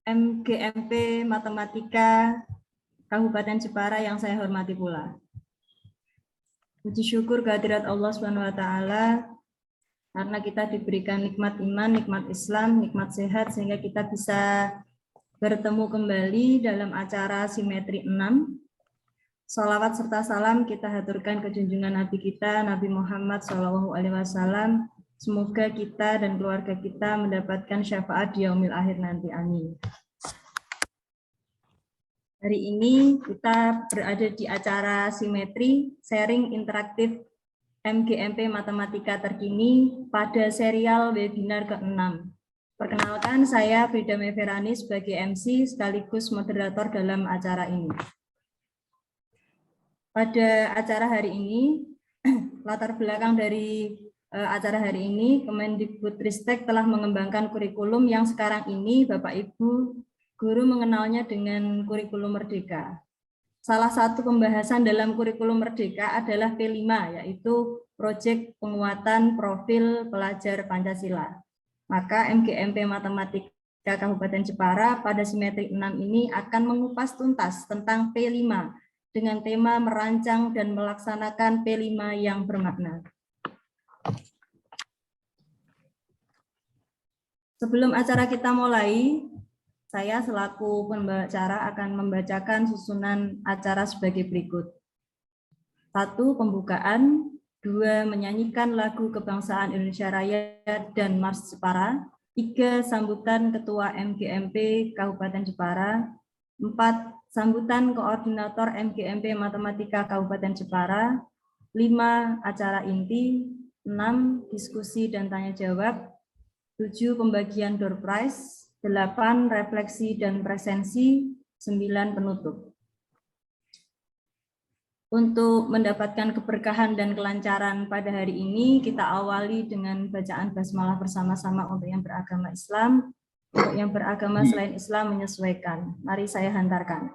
MGMP Matematika Kabupaten Jepara yang saya hormati pula. Puji syukur kehadirat Allah Subhanahu wa taala karena kita diberikan nikmat iman, nikmat Islam, nikmat sehat sehingga kita bisa bertemu kembali dalam acara Simetri 6. Salawat serta salam kita haturkan ke junjungan Nabi kita Nabi Muhammad SAW. Semoga kita dan keluarga kita mendapatkan syafaat di yaumil akhir nanti. Amin. Hari ini kita berada di acara Simetri, sharing interaktif MGMP Matematika terkini pada serial webinar ke-6. Perkenalkan, saya Frida Meverani sebagai MC sekaligus moderator dalam acara ini. Pada acara hari ini, latar belakang dari acara hari ini, Kemendikbudristek telah mengembangkan kurikulum yang sekarang ini Bapak Ibu guru mengenalnya dengan kurikulum merdeka. Salah satu pembahasan dalam kurikulum merdeka adalah P5, yaitu proyek penguatan profil pelajar Pancasila. Maka MGMP Matematika Kabupaten Jepara pada Simetri 6 ini akan mengupas tuntas tentang P5 dengan tema merancang dan melaksanakan P5 yang bermakna. Sebelum acara kita mulai, saya selaku pembicara akan membacakan susunan acara sebagai berikut. 1. Pembukaan. 2. Menyanyikan lagu Kebangsaan Indonesia Raya dan Mars Jepara. 3. Sambutan Ketua MGMP Kabupaten Jepara. 4. Sambutan Koordinator MGMP Matematika Kabupaten Jepara. 5. Acara inti. 6. Diskusi dan tanya jawab. 7. Pembagian door prize. 8. Refleksi dan presensi. 9. Penutup. Untuk mendapatkan keberkahan dan kelancaran pada hari ini, kita awali dengan bacaan basmalah bersama-sama untuk yang beragama Islam. Untuk yang beragama selain Islam menyesuaikan. Mari saya hantarkan.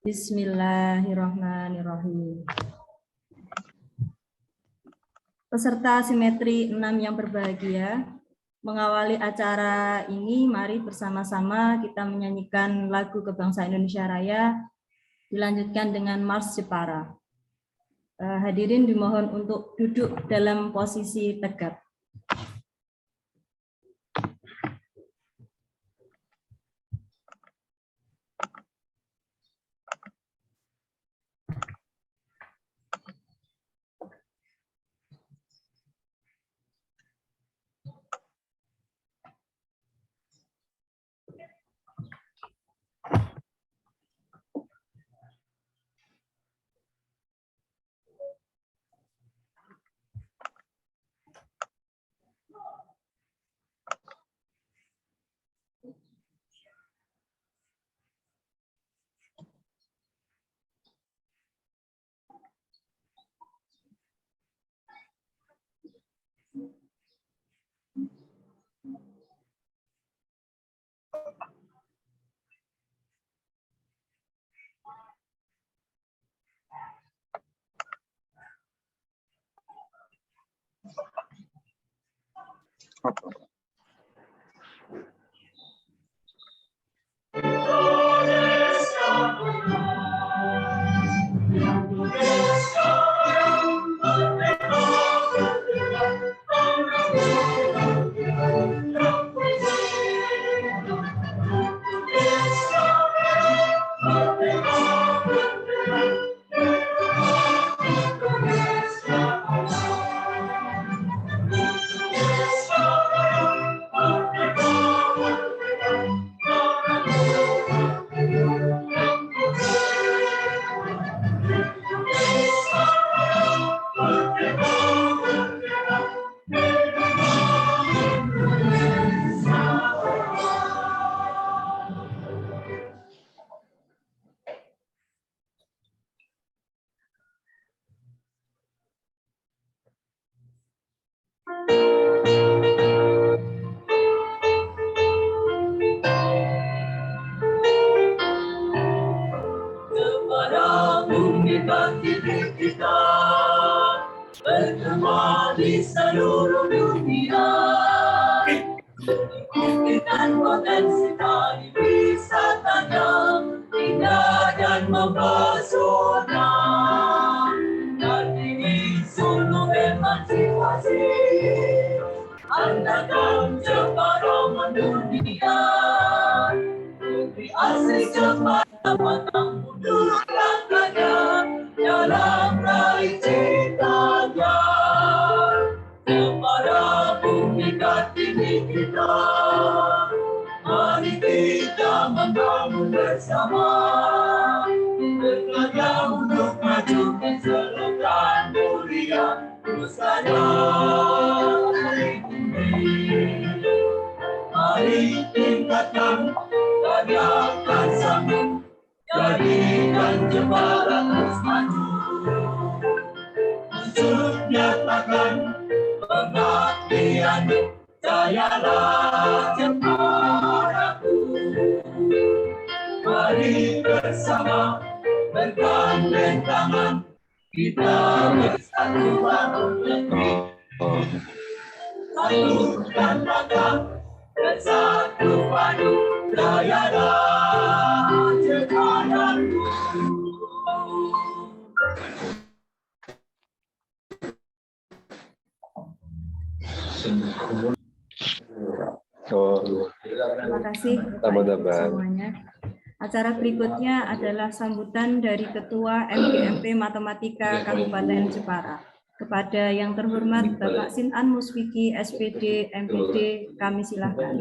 Bismillahirrahmanirrahim. Peserta Simetri 6 yang berbahagia, mengawali acara ini, mari bersama-sama kita menyanyikan lagu Kebangsaan Indonesia Raya, dilanjutkan dengan Mars Jepara. Hadirin dimohon untuk duduk dalam posisi tegap. Kita bergema di seluruh dunia. Kita dan potensi wisatanya indah dan mempesona. Kartini sungguh emansipasi, andalkan Jepara mendunia. Negeri asli Jepara pantang mundur langkahnya dalam raih citanya. Jepara bumi Kartini kita, mari kita membangun bersama. Berkarya untuk maju keseluruhan mulia, teruskannya dari bumi. Mari tingkatkan karya dan sambung, jadikan Jepara terus maju. Unsur nyatakan pengabdian, jayalah Jeparaku. Mari bersama bergandeng tangan, kita bersatu bangun negeri. Satukan langkah, bersatu padu, jayalah Jeparaku. Terima kasih Bapak Ibu semuanya. Acara berikutnya adalah sambutan dari Ketua MGMP Matematika Kabupaten Jepara. Kepada yang terhormat Bapak Sinan Muswiki, SPD, MPD, kami silakan.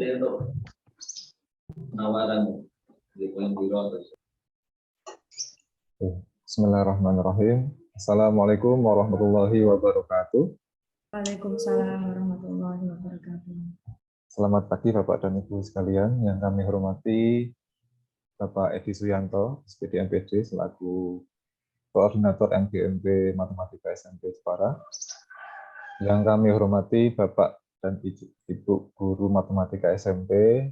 Bismillahirrahmanirrahim. Assalamualaikum warahmatullahi wabarakatuh. Waalaikumsalam warahmatullahi wabarakatuh. Selamat pagi Bapak dan Ibu sekalian, yang kami hormati Bapak Edi Suyanto, SPD MPD, selaku Koordinator MGMP Matematika SMP Jepara. Yang kami hormati Bapak dan Ibu Guru Matematika SMP,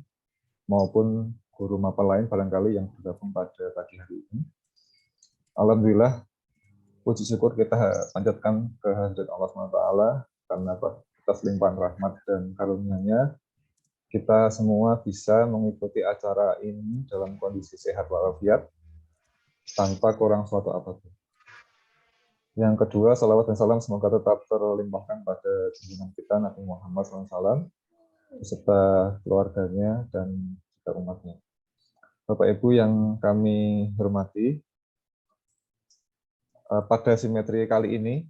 maupun guru mapel lain barangkali yang bergabung pada pagi hari ini. Alhamdulillah, puji syukur kita panjatkan kehadirat Allah SWT, karena atas limpahan rahmat dan karunia-Nya, kita semua bisa mengikuti acara ini dalam kondisi sehat walafiat, tanpa kurang suatu apapun. Yang kedua, salawat dan salam semoga tetap terlimpahkan pada junjungan kita Nabi Muhammad SAW, beserta keluarganya dan juga umatnya. Bapak Ibu yang kami hormati, pada simetri kali ini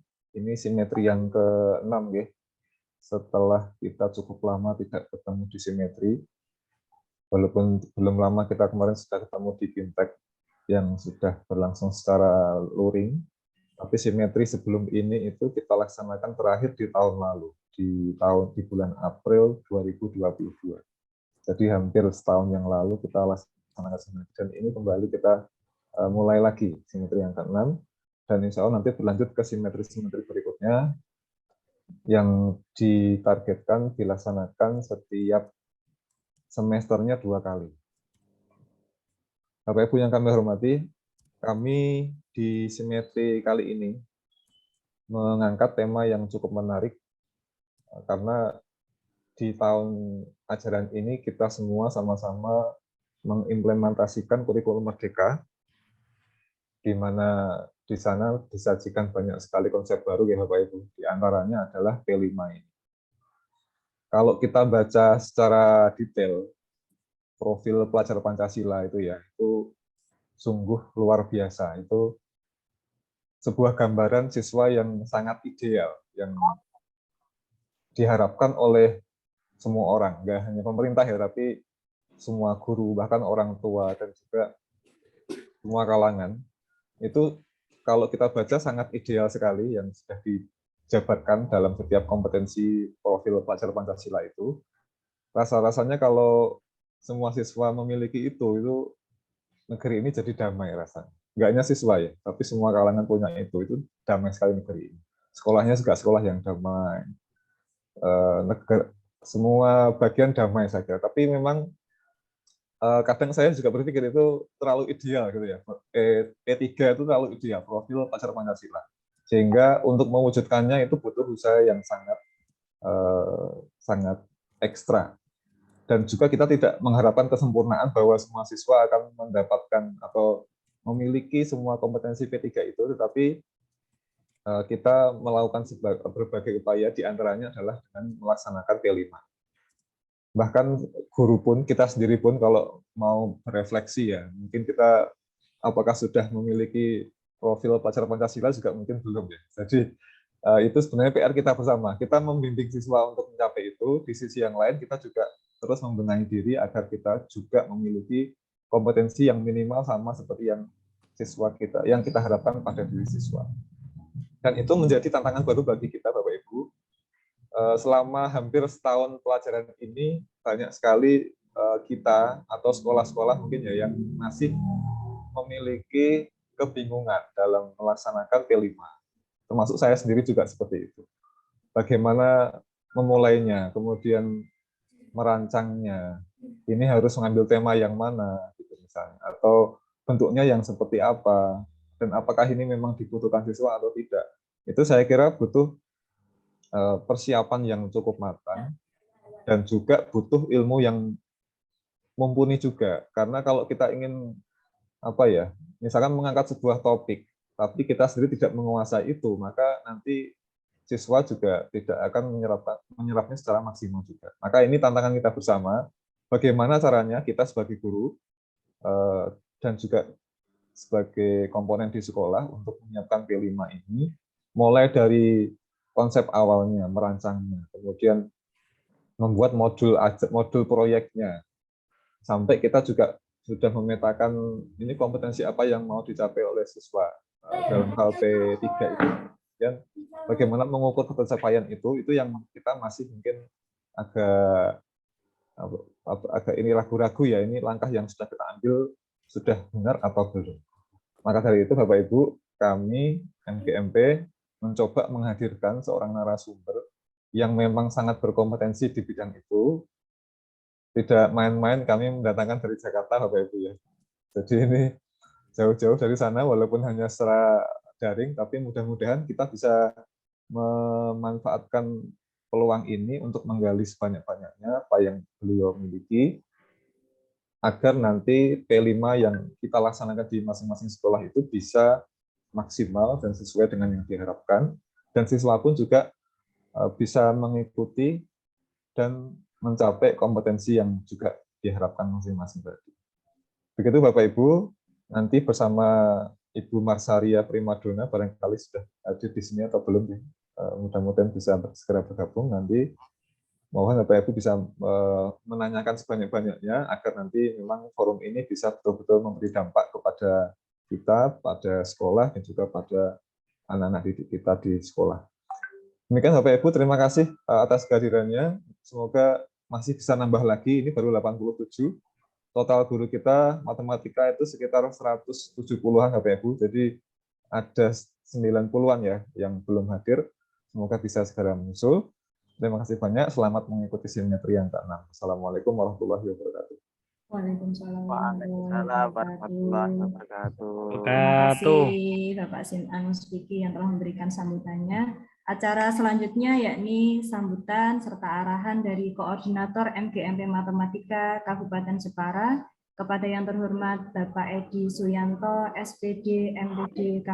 simetri yang ke-6 ya. Setelah kita cukup lama tidak ketemu di simetri, walaupun belum lama kita kemarin sudah ketemu di Bintek yang sudah berlangsung secara luring, tapi simetri sebelum ini itu kita laksanakan terakhir di tahun lalu, di bulan April 2022. Jadi hampir setahun yang lalu kita laksanakan simetri, dan ini kembali kita mulai lagi simetri yang ke-6, dan insya Allah nanti berlanjut ke simetri-simetri berikutnya yang ditargetkan dilaksanakan setiap semesternya 2 kali. Bapak Ibu yang kami hormati, kami di simetri kali ini mengangkat tema yang cukup menarik, karena di tahun ajaran ini kita semua sama-sama mengimplementasikan kurikulum Merdeka, di mana di sana disajikan banyak sekali konsep baru ya Bapak Ibu. Di antaranya adalah P5 ini. Kalau kita baca secara detail profil pelajar Pancasila itu sungguh luar biasa. Itu sebuah gambaran siswa yang sangat ideal, yang diharapkan oleh semua orang, nggak hanya pemerintah ya, tapi semua guru, bahkan orang tua dan juga semua kalangan. Itu kalau kita baca sangat ideal sekali yang sudah dijabarkan dalam setiap kompetensi profil pelajar Pancasila itu. Rasa-rasanya kalau semua siswa memiliki itu negeri ini jadi damai rasanya. Nggak hanya siswa ya, tapi semua kalangan punya itu damai sekali negeri ini. Sekolahnya juga sekolah yang damai, semua bagian damai saja. Tapi memang kadang saya juga berpikir itu terlalu ideal gitu ya. P3 itu terlalu ideal, profil pelajar Pancasila. Sehingga untuk mewujudkannya itu butuh usaha yang sangat ekstra. Dan juga kita tidak mengharapkan kesempurnaan bahwa semua siswa akan mendapatkan atau memiliki semua kompetensi P3 itu, tetapi kita melakukan berbagai upaya, diantaranya adalah dengan melaksanakan P5. Bahkan guru pun, kita sendiri pun kalau mau berefleksi ya, mungkin kita apakah sudah memiliki profil pelajar Pancasila juga mungkin belum ya. Jadi itu sebenarnya PR kita bersama. Kita membimbing siswa untuk mencapai itu, di sisi yang lain kita juga terus membenahi diri agar kita juga memiliki kompetensi yang minimal sama seperti yang siswa kita, yang kita harapkan pada diri siswa. Dan itu menjadi tantangan baru bagi kita, Bapak Ibu. Selama hampir setahun pelajaran ini, banyak sekali kita atau sekolah-sekolah mungkin ya yang masih memiliki kebingungan dalam melaksanakan P5. Termasuk saya sendiri juga seperti itu. Bagaimana memulainya, kemudian merancangnya, ini harus mengambil tema yang mana, gitu misalnya, atau bentuknya yang seperti apa, dan apakah ini memang dibutuhkan siswa atau tidak. Itu saya kira butuh persiapan yang cukup matang, dan juga butuh ilmu yang mumpuni juga. Karena kalau kita ingin misalkan mengangkat sebuah topik, tapi kita sendiri tidak menguasai itu, maka nanti siswa juga tidak akan menyerapnya secara maksimal juga. Maka ini tantangan kita bersama, bagaimana caranya kita sebagai guru dan juga sebagai komponen di sekolah untuk menyiapkan P5 ini, mulai dari konsep awalnya, merancangnya, kemudian membuat modul proyeknya, sampai kita juga sudah memetakan ini kompetensi apa yang mau dicapai oleh siswa dalam hal P3 itu. Dan bagaimana mengukur pencapaian itu yang kita masih mungkin agak ini ragu-ragu ya, ini langkah yang sudah kita ambil sudah benar atau belum. Maka dari itu Bapak Ibu, kami MGMP mencoba menghadirkan seorang narasumber yang memang sangat berkompetensi di bidang itu. Tidak main-main kami mendatangkan dari Jakarta Bapak Ibu ya. Jadi ini jauh-jauh dari sana walaupun hanya secara daring, tapi mudah-mudahan kita bisa memanfaatkan peluang ini untuk menggali sebanyak-banyaknya apa yang beliau miliki, agar nanti P5 yang kita laksanakan di masing-masing sekolah itu bisa maksimal dan sesuai dengan yang diharapkan, dan siswa pun juga bisa mengikuti dan mencapai kompetensi yang juga diharapkan masing-masing tadi. Begitu Bapak Ibu, nanti bersama Ibu Marsaria Primadona barangkali sudah hadir di sini atau belum, mudah-mudahan bisa segera bergabung. Nanti mohon Bapak Ibu bisa menanyakan sebanyak-banyaknya agar nanti memang forum ini bisa betul-betul memberi dampak kepada kita, pada sekolah, dan juga pada anak-anak didik kita di sekolah. Demikian Bapak Ibu, terima kasih atas kehadirannya. Semoga masih bisa nambah lagi, ini baru 87. Total guru kita matematika itu sekitar 170-an Bapak Ibu, jadi ada 90-an ya yang belum hadir. Semoga bisa segera menyusul. Terima kasih banyak, selamat mengikuti simetri yang ke-6. Assalamualaikum warahmatullahi wabarakatuh. Waalaikumsalam warahmatullahi wabarakatuh. Terima kasih Bapak Sinan Muspiki yang telah memberikan sambutannya. Acara selanjutnya yakni sambutan serta arahan dari Koordinator MGMP Matematika Kabupaten Jepara kepada yang terhormat Bapak Edi Suyanto, SPD, MPD.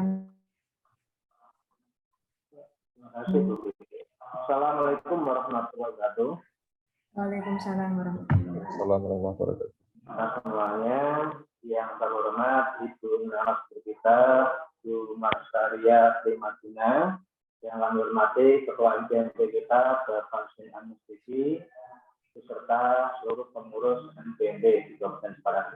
Assalamualaikum warahmatullahi wabarakatuh. Waalaikumsalam warahmatullahi wabarakatuh. Semuanya yang terhormat Ibu narasumber kita, Bu Marsaria Primadona, yang kami hormati Ketua MGMP kita, Bapak Sinan Muspiki, beserta seluruh pengurus MGMP di Kabupaten Jepara.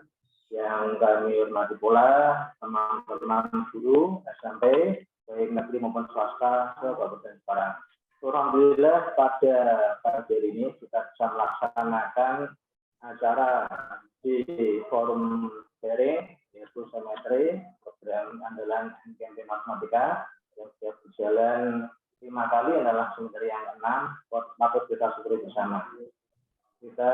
Yang kami hormati pula teman-teman guru SMP, baik negeri maupun swasta se Kabupaten Jepara. Alhamdulillah pada pagi hari ini kita bisa melaksanakan acara di forum daring yaitu Semetri, program andalan MGMP Matematika yang sudah berjalan 5 kali adalah semetri yang ke-6, patut kita syukuri bersama. Kita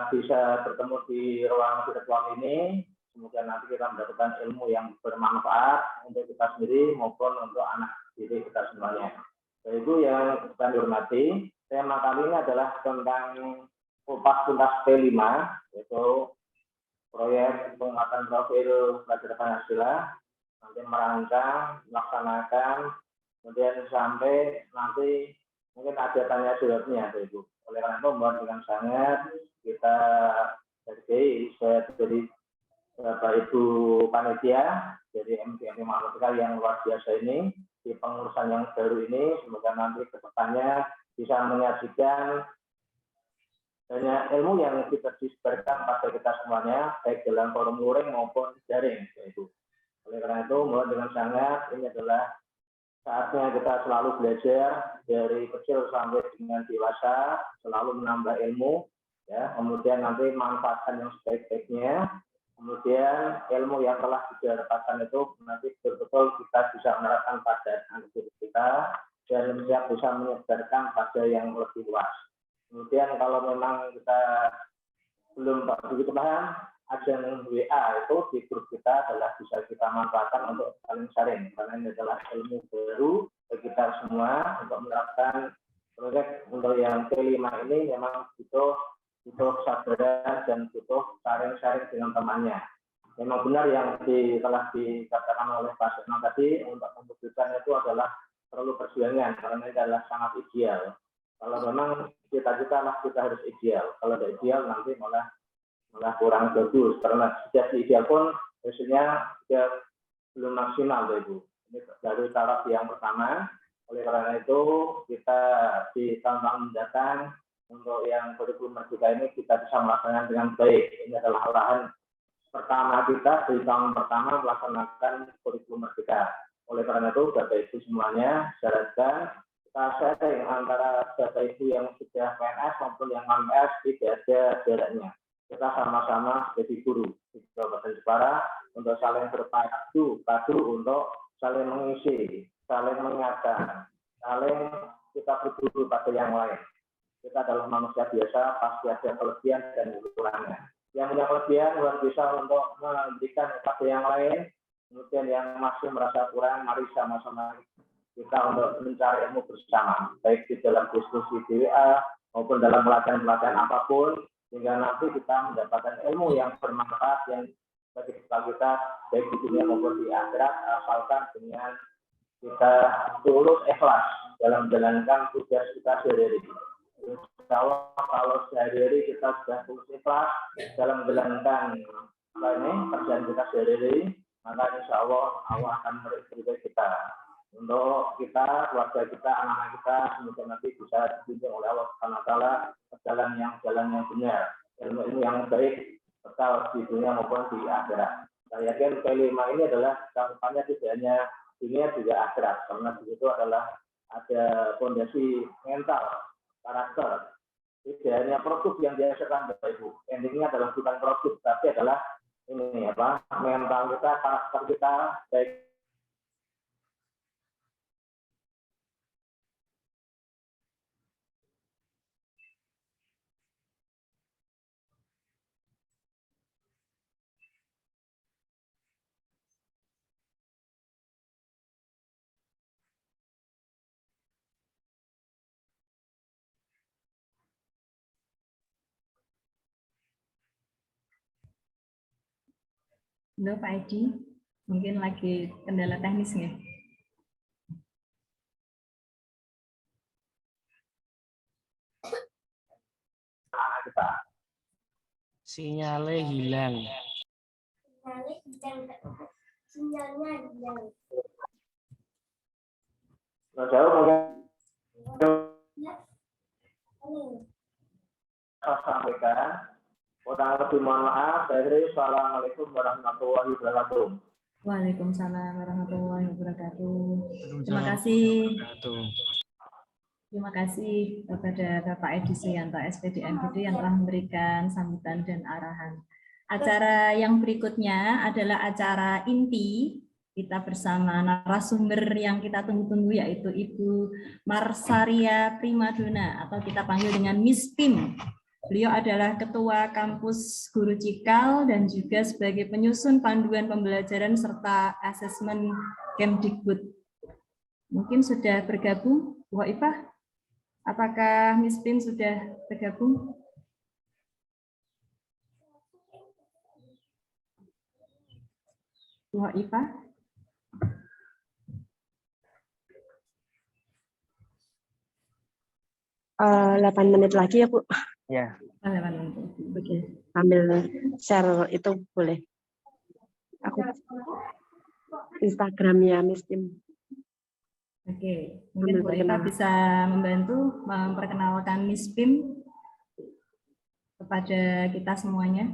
bisa bertemu di ruang virtual ini, semoga nanti kita mendapatkan ilmu yang bermanfaat untuk kita sendiri maupun untuk anak didik kita semuanya. Bapak Ibu yang kami hormati, tema kali ini adalah tentang kupas tuntas P5, yaitu proyek penguatan profil pelajar Pancasila, nanti merancang, melaksanakan, kemudian sampai nanti mungkin ada tanya jawabnya, Ibu. Oleh karena itu, mohon dengan sangat kita hargai dari Bapak Ibu panitia dari MGMP Matematika yang luar biasa ini di pengurusan yang baru ini, semoga nanti ke depannya bisa menyajikan banyak ilmu yang kita disebarkan pada kita semuanya, baik dalam forum luring maupun daring, Ibu. Oleh karena itu, mohon dengan sangat ini adalah saatnya kita selalu belajar dari kecil sampai dengan dewasa, selalu menambah ilmu, ya. Kemudian nanti manfaatkan yang sebaik-baiknya. Kemudian ilmu yang telah didapatkan itu nanti betul-betul kita bisa menerapkan pada diri kita dan bisa menyebarkan pada yang lebih luas. Kemudian kalau memang kita belum begitu paham, ajang WA itu di grup kita adalah bisa kita manfaatkan untuk saling sharing, karena ini adalah ilmu baru bagi kita semua untuk menerapkan proyek untuk yang P5 ini memang butuh kesabaran dan butuh sharing-sharing dengan temannya. Memang benar yang telah dikatakan oleh Pak Setno tadi, untuk mewujudkan itu adalah perlu perjuangan, karena ini adalah sangat ideal. Kalau memang cita-cita lah kita harus ideal, kalau tidak ideal nanti malah kurang bagus, karena sejak ideal pun hasilnya belum maksimal, Ibu. Ini baru taraf yang pertama. Oleh karena itu kita di tahun-tahun mendatang untuk yang kurikulum merdeka ini kita bisa melaksanakan dengan baik. Ini adalah arahan pertama kita di tahun pertama melaksanakan kurikulum merdeka. Oleh karena itu, Bapak Ibu semuanya, syaratkan kita sharing antara Bapak Ibu yang sudah PNS maupun yang non-PNS, tidak ada jaraknya. Kita sama-sama jadi guru di Kabupaten Jepara untuk saling padu untuk saling mengisi, saling mengingatkan, saling kita berguru pada yang lain. Kita adalah manusia biasa, pasti ada kelebihan dan kekurangan. Yang punya kelebihan luar biasa untuk memberikan kepada yang lain, kemudian yang masih merasa kurang, mari sama-sama kita untuk mencari ilmu bersama, baik di dalam diskusi di WA maupun dalam pelatihan-pelatihan apapun, sehingga nanti kita mendapatkan ilmu yang bermanfaat yang bagi kita baik di dunia maupun di akhirat, asalkan dengan kita tulus ikhlas dalam menjalankan tugas kita sehari-hari. Insya Allah kalau sehari-hari kita sudah tulus ikhlas dalam menjalankan kerjaan kita sehari-hari, maka insya Allah akan meridhoi kita. Untuk kita, keluarga kita, anak-anak kita, semoga nanti bisa dibimbing oleh Allah Subhanahu wa Ta'ala ke jalan yang benar, ilmu yang baik, bekal di dunia maupun di akhirat. Saya yakin P5 ini adalah cakupannya tidak hanya dunia juga akhirat, karena di situ adalah ada fondasi mental, karakter. Tidak hanya produk yang dihasilkan Bapak Ibu. Endingnya adalah bukan produk, tapi adalah ini mental kita, karakter kita, baik Halo Pak Edi, mungkin lagi kendala teknis nih. Sinyalnya hilang. Sinyalnya hilang. Jauh mungkin sampaikan. Kurang lebih mohon maaf. Assalamualaikum warahmatullahi wabarakatuh. Waalaikumsalam warahmatullahi wabarakatuh. Terima kasih. Terima kasih kepada Bapak Edi Suyanto, SPD MPD yang telah memberikan sambutan dan arahan. Acara yang berikutnya adalah acara inti. Kita bersama narasumber yang kita tunggu-tunggu yaitu Ibu Marsaria Primadona atau kita panggil dengan Miss Pim. Beliau adalah Ketua Kampus Guru Cikal dan juga sebagai penyusun panduan pembelajaran serta asesmen Kemdikbud. Mungkin sudah bergabung, Bu Ifah? Apakah Miss Pim sudah bergabung? Bu Iva. 8 menit lagi ya Bu. Ya. Oke. Sambil share itu boleh. Aku Instagramnya Miss Kim. Oke, mungkin Bu Eva bisa membantu memperkenalkan Miss Pim kepada kita semuanya.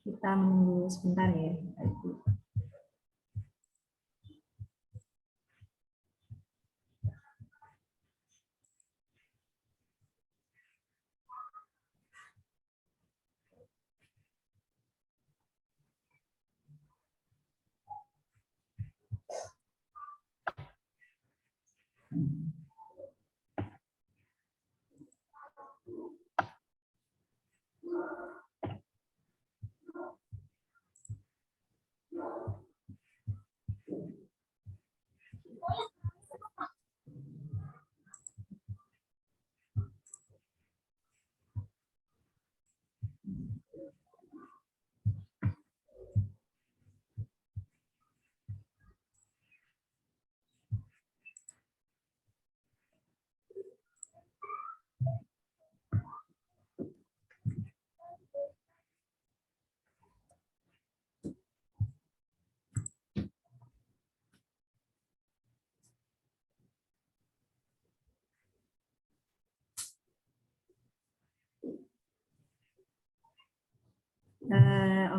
Kita menunggu sebentar ya, Ibu.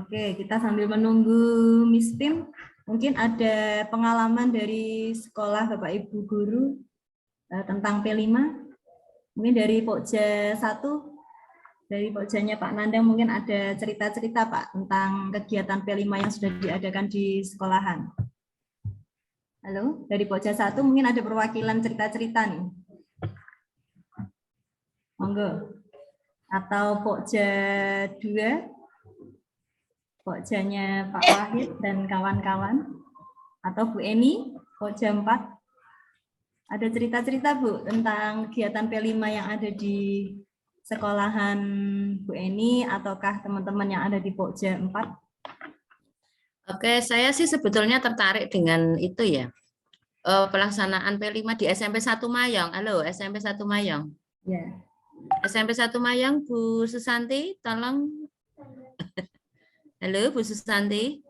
Oke, kita sambil menunggu Miss Pim, mungkin ada pengalaman dari sekolah Bapak Ibu Guru tentang P5. Mungkin dari Pokja 1, dari Pokjanya Pak Nandang mungkin ada cerita-cerita Pak tentang kegiatan P5 yang sudah diadakan di sekolahan. Halo, dari Pokja 1 mungkin ada perwakilan cerita-cerita nih. Monggo. Atau Pokja 2, Pokjanya Pak Wahid dan kawan-kawan, atau Bu Eni, Pokja 4. Ada cerita-cerita Bu tentang kegiatan P5 yang ada di sekolahan Bu Eni ataukah teman-teman yang ada di Pokja 4? Oke, saya sih sebetulnya tertarik dengan itu ya. Pelaksanaan P5 di SMP 1 Mayong. Halo, SMP 1 Mayong. Ya. SMP 1 Mayong, Bu Susanti, tolong. Halo, Bu Susanti.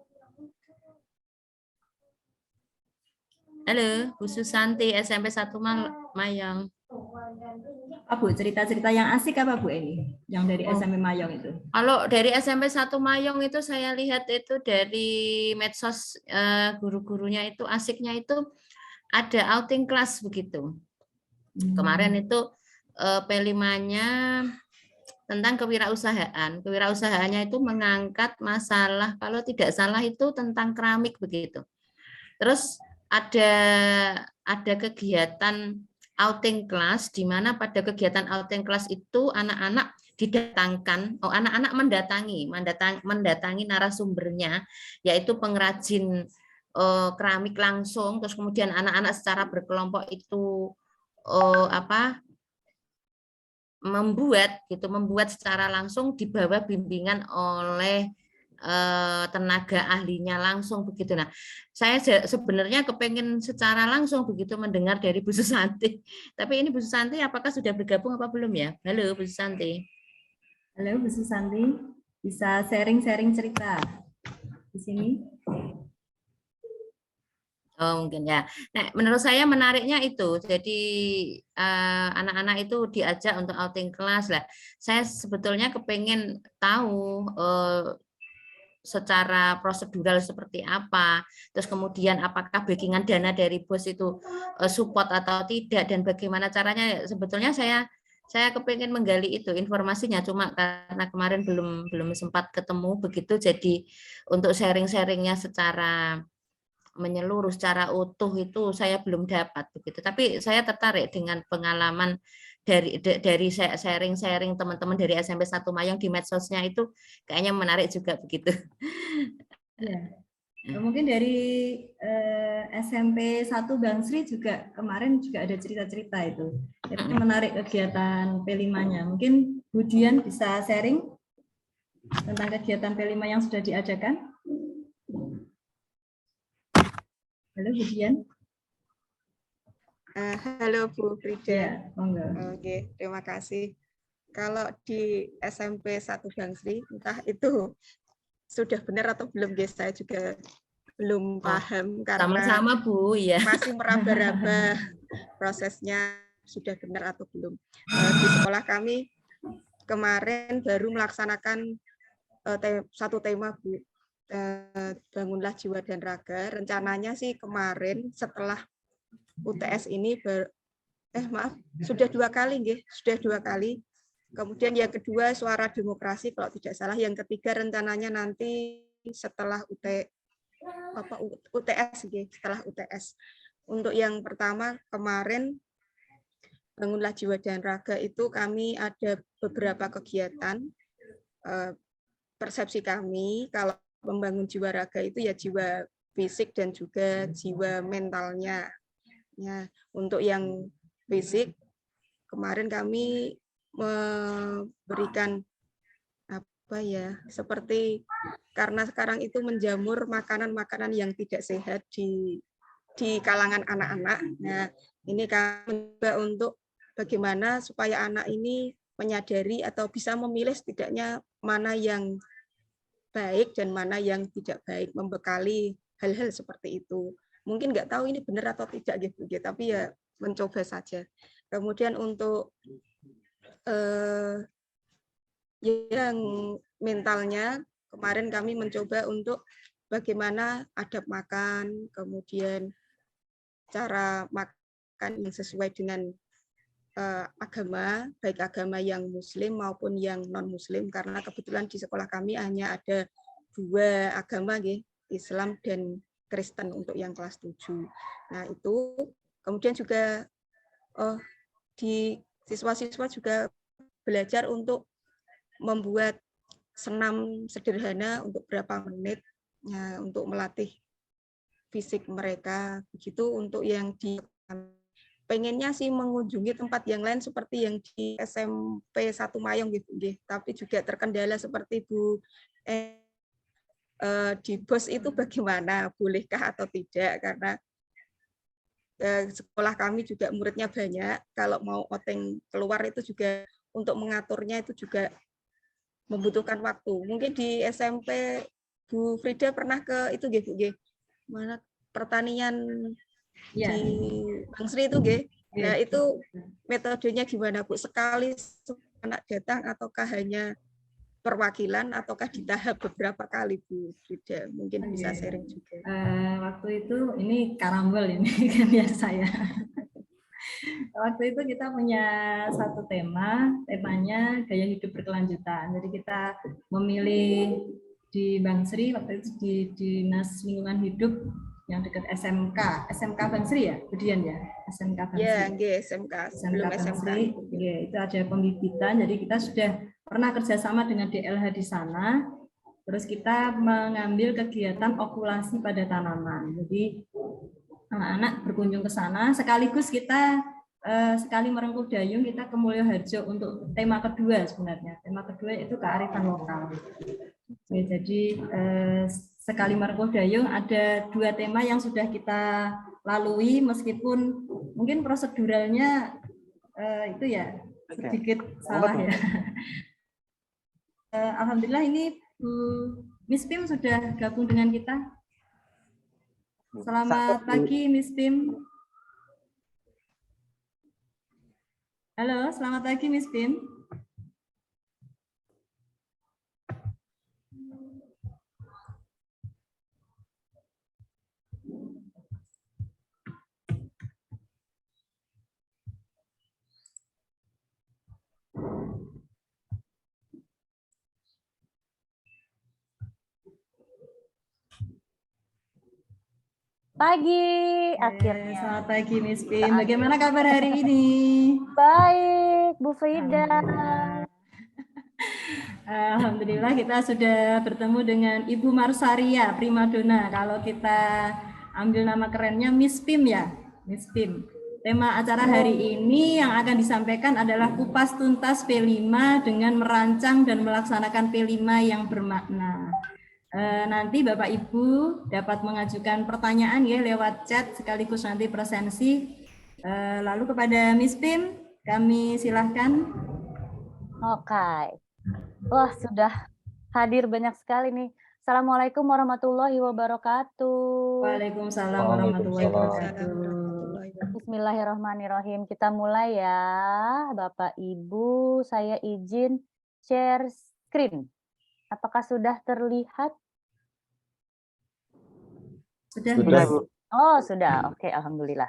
Halo, Bu Susanti, SMP 1 Mayong. Bu, cerita-cerita yang asik apa Bu Eni? Yang dari SMP Mayong itu? Kalau dari SMP 1 Mayong itu saya lihat itu dari medsos guru-gurunya itu asiknya itu ada outing class begitu. Kemarin itu P5-nya tentang kewirausahaan. Kewirausahaannya itu mengangkat masalah, kalau tidak salah itu tentang keramik begitu. Terus ada kegiatan outing class, di mana pada kegiatan outing class itu anak-anak didatangkan, anak-anak mendatangi narasumbernya, yaitu pengrajin keramik langsung. Terus kemudian anak-anak secara berkelompok itu membuat secara langsung di bawah bimbingan oleh tenaga ahlinya langsung begitu. Nah, saya sebenarnya kepengen secara langsung begitu mendengar dari Bu Susanti. Tapi ini Bu Susanti apakah sudah bergabung apa belum ya? Halo Bu Susanti. Halo Bu Susanti, bisa sharing-sharing cerita di sini? Oh, mungkin ya. Nah, menurut saya menariknya itu, jadi anak-anak itu diajak untuk outing kelas lah. Saya sebetulnya kepengen tahu secara prosedural seperti apa, terus kemudian apakah backingan dana dari bos itu support atau tidak, dan bagaimana caranya. Sebetulnya saya kepengen menggali itu informasinya, cuma karena kemarin belum sempat ketemu begitu, jadi untuk sharing-sharingnya secara menyeluruh secara utuh itu saya belum dapat begitu. Tapi saya tertarik dengan pengalaman dari sharing-sharing teman-teman dari SMP 1 Mayang di medsosnya, itu kayaknya menarik juga begitu. Ya. Mungkin dari SMP 1 Bangsri juga kemarin juga ada cerita-cerita itu. Itu menarik kegiatan P5-nya. Mungkin Bu Dian bisa sharing tentang kegiatan P5 yang sudah diadakan. Halo Bu Dian. Halo Bu Frida. Ya, monggo. Oke, terima kasih. Kalau di SMP 1 Bangsri, entah itu sudah benar atau belum, guys, saya juga belum paham karena Sama-sama Bu, ya. masih meraba-raba prosesnya sudah benar atau belum. Di sekolah kami kemarin baru melaksanakan satu tema, Bu, bangunlah jiwa dan raga. Rencananya sih kemarin setelah UTS ini sudah 2 kali, nggih, sudah 2 kali. Kemudian yang kedua suara demokrasi kalau tidak salah, yang ketiga rencananya nanti setelah UTS, nggih, setelah UTS. Untuk yang pertama kemarin bangunlah jiwa dan raga itu kami ada beberapa kegiatan. Persepsi kami kalau membangun jiwa raga itu ya jiwa fisik dan juga jiwa mentalnya. Ya, untuk yang fisik kemarin kami memberikan seperti karena sekarang itu menjamur makanan-makanan yang tidak sehat di kalangan anak-anak. Nah, ini kami mencoba untuk bagaimana supaya anak ini menyadari atau bisa memilih setidaknya mana yang baik dan mana yang tidak baik, membekali hal-hal seperti itu. Mungkin nggak tahu ini benar atau tidak gitu, tapi ya mencoba saja. Kemudian untuk yang mentalnya kemarin kami mencoba untuk bagaimana adab makan, kemudian cara makan yang sesuai dengan agama, baik agama yang Muslim maupun yang non-Muslim, karena kebetulan di sekolah kami hanya ada 2 agama, Islam dan Kristen untuk yang kelas 7. Nah, itu kemudian juga di siswa-siswa juga belajar untuk membuat senam sederhana untuk berapa menit, ya, untuk melatih fisik mereka. Begitu untuk yang di pengennya sih mengunjungi tempat yang lain seperti yang di SMP 1 Mayang gitu, tapi juga terkendala seperti Bu di BOS itu bagaimana, bolehkah atau tidak, karena sekolah kami juga muridnya banyak, kalau mau outing keluar itu juga untuk mengaturnya itu juga membutuhkan waktu. Mungkin di SMP Bu Frida pernah ke itu Bu, mana pertanian di Bangsri itu, nah itu metodenya gimana Bu? Sekali anak datang ataukah hanya perwakilan ataukah di tahap beberapa kali Bu Frida? Mungkin bisa sharing juga. Waktu itu ini karambol ini kan ya saya. Waktu itu kita punya satu temanya gaya hidup berkelanjutan. Jadi kita memilih di Bangsri waktu itu di Dinas Lingkungan Hidup yang dekat SMK Bangsri ya, Budian ya, SMK Bangsri. Ya, SMK. Sebelum SMK. Ya, itu ada pembibitan. Jadi kita sudah pernah kerjasama dengan DLH di sana. Terus kita mengambil kegiatan okulasi pada tanaman. Jadi anak-anak berkunjung ke sana. Sekaligus kita sekali merengkuh dayung kita ke Mulyoharjo untuk tema kedua sebenarnya. Tema kedua itu kearifan lokal. Ya, jadi sekali merengkuh dayung ada 2 tema yang sudah kita lalui meskipun mungkin proseduralnya itu ya sedikit salah ya. Alhamdulillah ini Bu Miss Pim sudah gabung dengan kita. Selamat pagi Miss Pim. Halo, selamat pagi Miss Pim. Pagi, akhirnya. Selamat pagi Miss Pim. Bagaimana kabar hari ini? Baik, Bu Frida. Alhamdulillah kita sudah bertemu dengan Ibu Marsaria Primadona. Kalau kita ambil nama kerennya Miss Pim ya, Miss Pim. Tema acara hari ini yang akan disampaikan adalah kupas tuntas P5 dengan merancang dan melaksanakan P5 yang bermakna. Nanti Bapak Ibu dapat mengajukan pertanyaan ya lewat chat sekaligus nanti presensi. Lalu kepada Miss Pim kami silahkan. Oke. Wah, sudah hadir banyak sekali nih. Assalamualaikum warahmatullahi wabarakatuh. Waalaikumsalam warahmatullahi wabarakatuh. Bismillahirrahmanirrahim. Kita mulai ya, Bapak Ibu. Saya izin share screen. Apakah sudah terlihat? Sudah, Bu. Oh, sudah. Oke, alhamdulillah.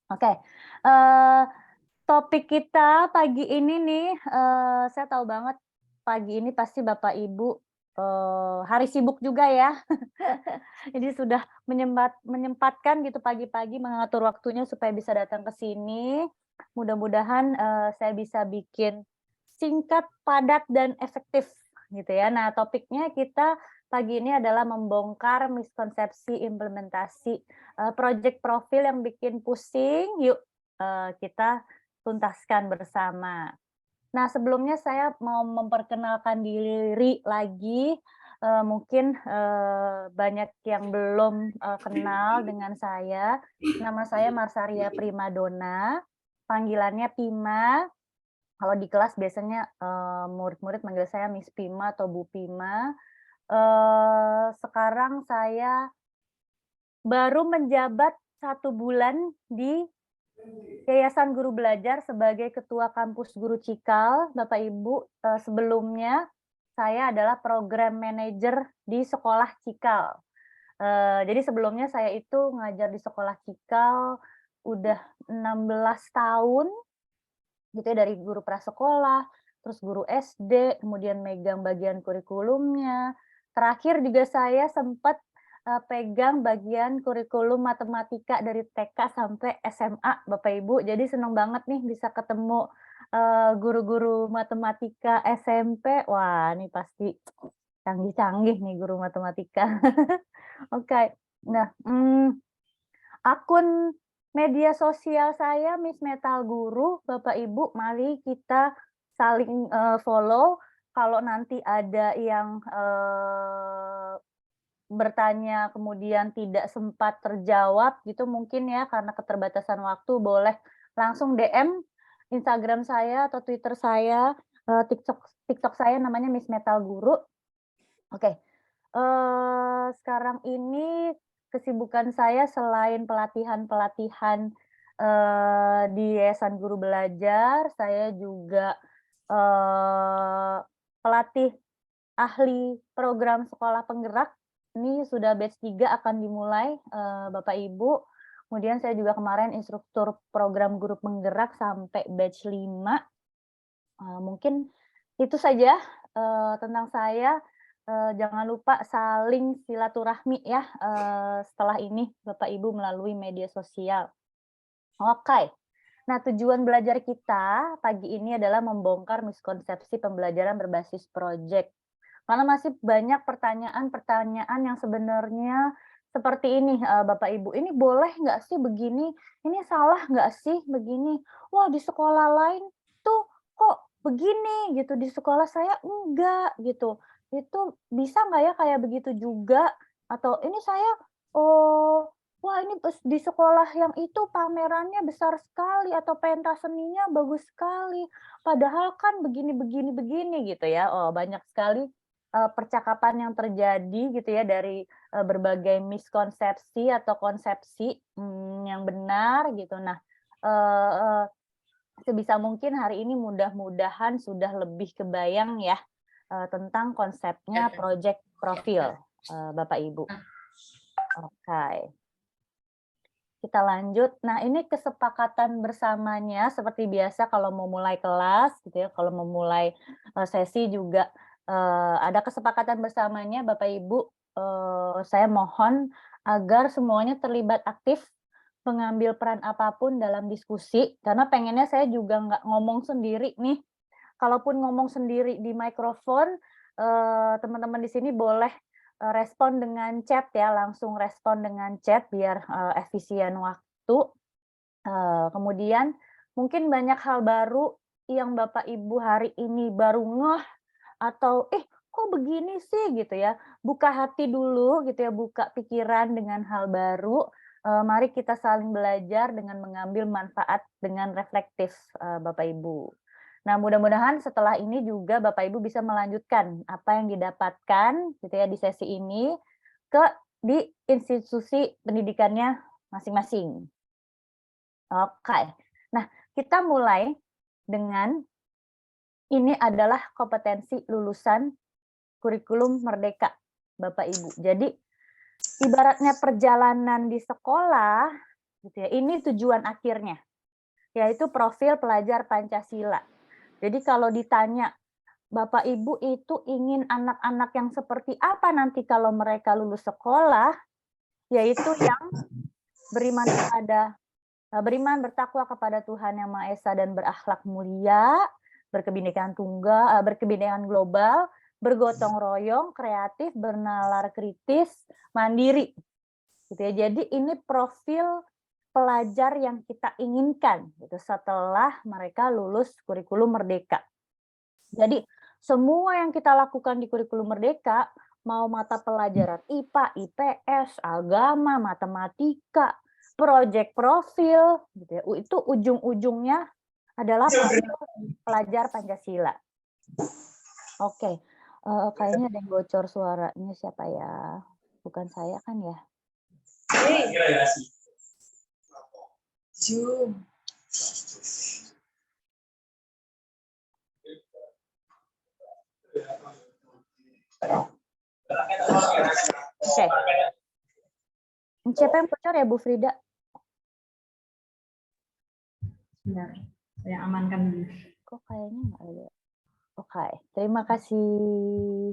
Oke. Topik kita pagi ini nih, saya tahu banget pagi ini pasti Bapak Ibu hari sibuk juga ya. Jadi sudah menyempatkan gitu pagi-pagi mengatur waktunya supaya bisa datang ke sini. Mudah-mudahan saya bisa bikin singkat, padat, dan efektif gitu ya. Nah, topiknya kita pagi ini adalah membongkar miskonsepsi implementasi project profil yang bikin pusing. Yuk kita tuntaskan bersama. Nah, sebelumnya saya mau memperkenalkan diri lagi. Mungkin banyak yang belum kenal dengan saya. Nama saya Marsaria Primadona, panggilannya Pima. Kalau di kelas biasanya murid-murid manggil saya Miss Pima atau Bu Pima. Sekarang saya baru menjabat 1 bulan di Yayasan Guru Belajar sebagai Ketua Kampus Guru Cikal. Bapak Ibu, sebelumnya saya adalah program manajer di sekolah Cikal. Jadi sebelumnya saya itu ngajar di sekolah Cikal udah 16 tahun, gitu ya, dari guru prasekolah, terus guru SD, kemudian megang bagian kurikulumnya. Terakhir juga saya sempat pegang bagian kurikulum matematika dari TK sampai SMA, Bapak Ibu. Jadi senang banget nih bisa ketemu guru-guru matematika SMP. Wah, ini pasti canggih-canggih nih guru matematika. Oke. Nah, akun media sosial saya Miss Metal Guru, Bapak Ibu, mari kita saling follow. Kalau nanti ada yang bertanya kemudian tidak sempat terjawab gitu mungkin ya karena keterbatasan waktu, boleh langsung DM Instagram saya atau Twitter saya, TikTok saya namanya Miss Metal Guru. Oke. Sekarang ini kesibukan saya selain pelatihan-pelatihan di Yayasan Guru Belajar, saya juga pelatih ahli program sekolah penggerak. Ini sudah batch 3 akan dimulai, Bapak Ibu. Kemudian saya juga kemarin instruktur program guru penggerak sampai batch 5. Mungkin itu saja tentang saya. Jangan lupa saling silaturahmi ya setelah ini Bapak Ibu melalui media sosial. Oke. Nah, tujuan belajar kita pagi ini adalah membongkar miskonsepsi pembelajaran berbasis proyek. Karena masih banyak pertanyaan-pertanyaan yang sebenarnya seperti ini, Bapak Ibu, ini boleh nggak sih begini? Ini salah nggak sih begini? Wah, di sekolah lain tuh kok begini gitu, di sekolah saya enggak gitu. Itu bisa nggak ya kayak begitu juga? Atau ini saya wah ini di sekolah yang itu pamerannya besar sekali atau pentas seninya bagus sekali. Padahal kan begini gitu ya. Oh, banyak sekali percakapan yang terjadi gitu ya dari berbagai miskonsepsi atau konsepsi yang benar gitu. Nah, sebisa mungkin hari ini mudah-mudahan sudah lebih kebayang ya tentang konsepnya project profil, Bapak Ibu. Oke. Kita lanjut. Nah, ini kesepakatan bersamanya seperti biasa kalau mau mulai kelas gitu ya, kalau mau mulai sesi juga ada kesepakatan bersamanya Bapak Ibu. Saya mohon agar semuanya terlibat aktif mengambil peran apapun dalam diskusi, karena pengennya saya juga nggak ngomong sendiri nih. Kalaupun ngomong sendiri di mikrofon, teman-teman di sini boleh respon dengan chat ya, langsung respon dengan chat biar efisien waktu. Kemudian mungkin banyak hal baru yang Bapak Ibu hari ini baru ngeh atau kok begini sih gitu ya. Buka hati dulu gitu ya, buka pikiran dengan hal baru. Mari kita saling belajar dengan mengambil manfaat dengan reflektif Bapak Ibu. Nah, mudah-mudahan setelah ini juga Bapak Ibu bisa melanjutkan apa yang didapatkan gitu ya di sesi ini di institusi pendidikannya masing-masing. Oke. Nah, kita mulai dengan ini adalah kompetensi lulusan kurikulum Merdeka, Bapak Ibu. Jadi ibaratnya perjalanan di sekolah gitu ya. Ini tujuan akhirnya, yaitu profil pelajar Pancasila. Jadi kalau ditanya, Bapak Ibu itu ingin anak-anak yang seperti apa nanti kalau mereka lulus sekolah, yaitu yang beriman bertakwa kepada Tuhan Yang Maha Esa dan berakhlak mulia, berkebinekaan tunggal, berkebinekaan global, bergotong royong, kreatif, bernalar kritis, mandiri. Gitu ya. Jadi ini profil pelajar yang kita inginkan gitu setelah mereka lulus kurikulum Merdeka. Jadi semua yang kita lakukan di kurikulum Merdeka, mau mata pelajaran IPA, IPS, agama, matematika, proyek profil, gitu ya, itu ujung-ujungnya adalah profil pelajar Pancasila. Oke, kayaknya ada yang bocor suaranya, siapa ya? Bukan saya kan ya? Zoom. Oke. Siapa yang bocor ya, Bu Frida? Benar, saya amankan dulu. Kok kayaknya nggak ada. Oke, terima kasih.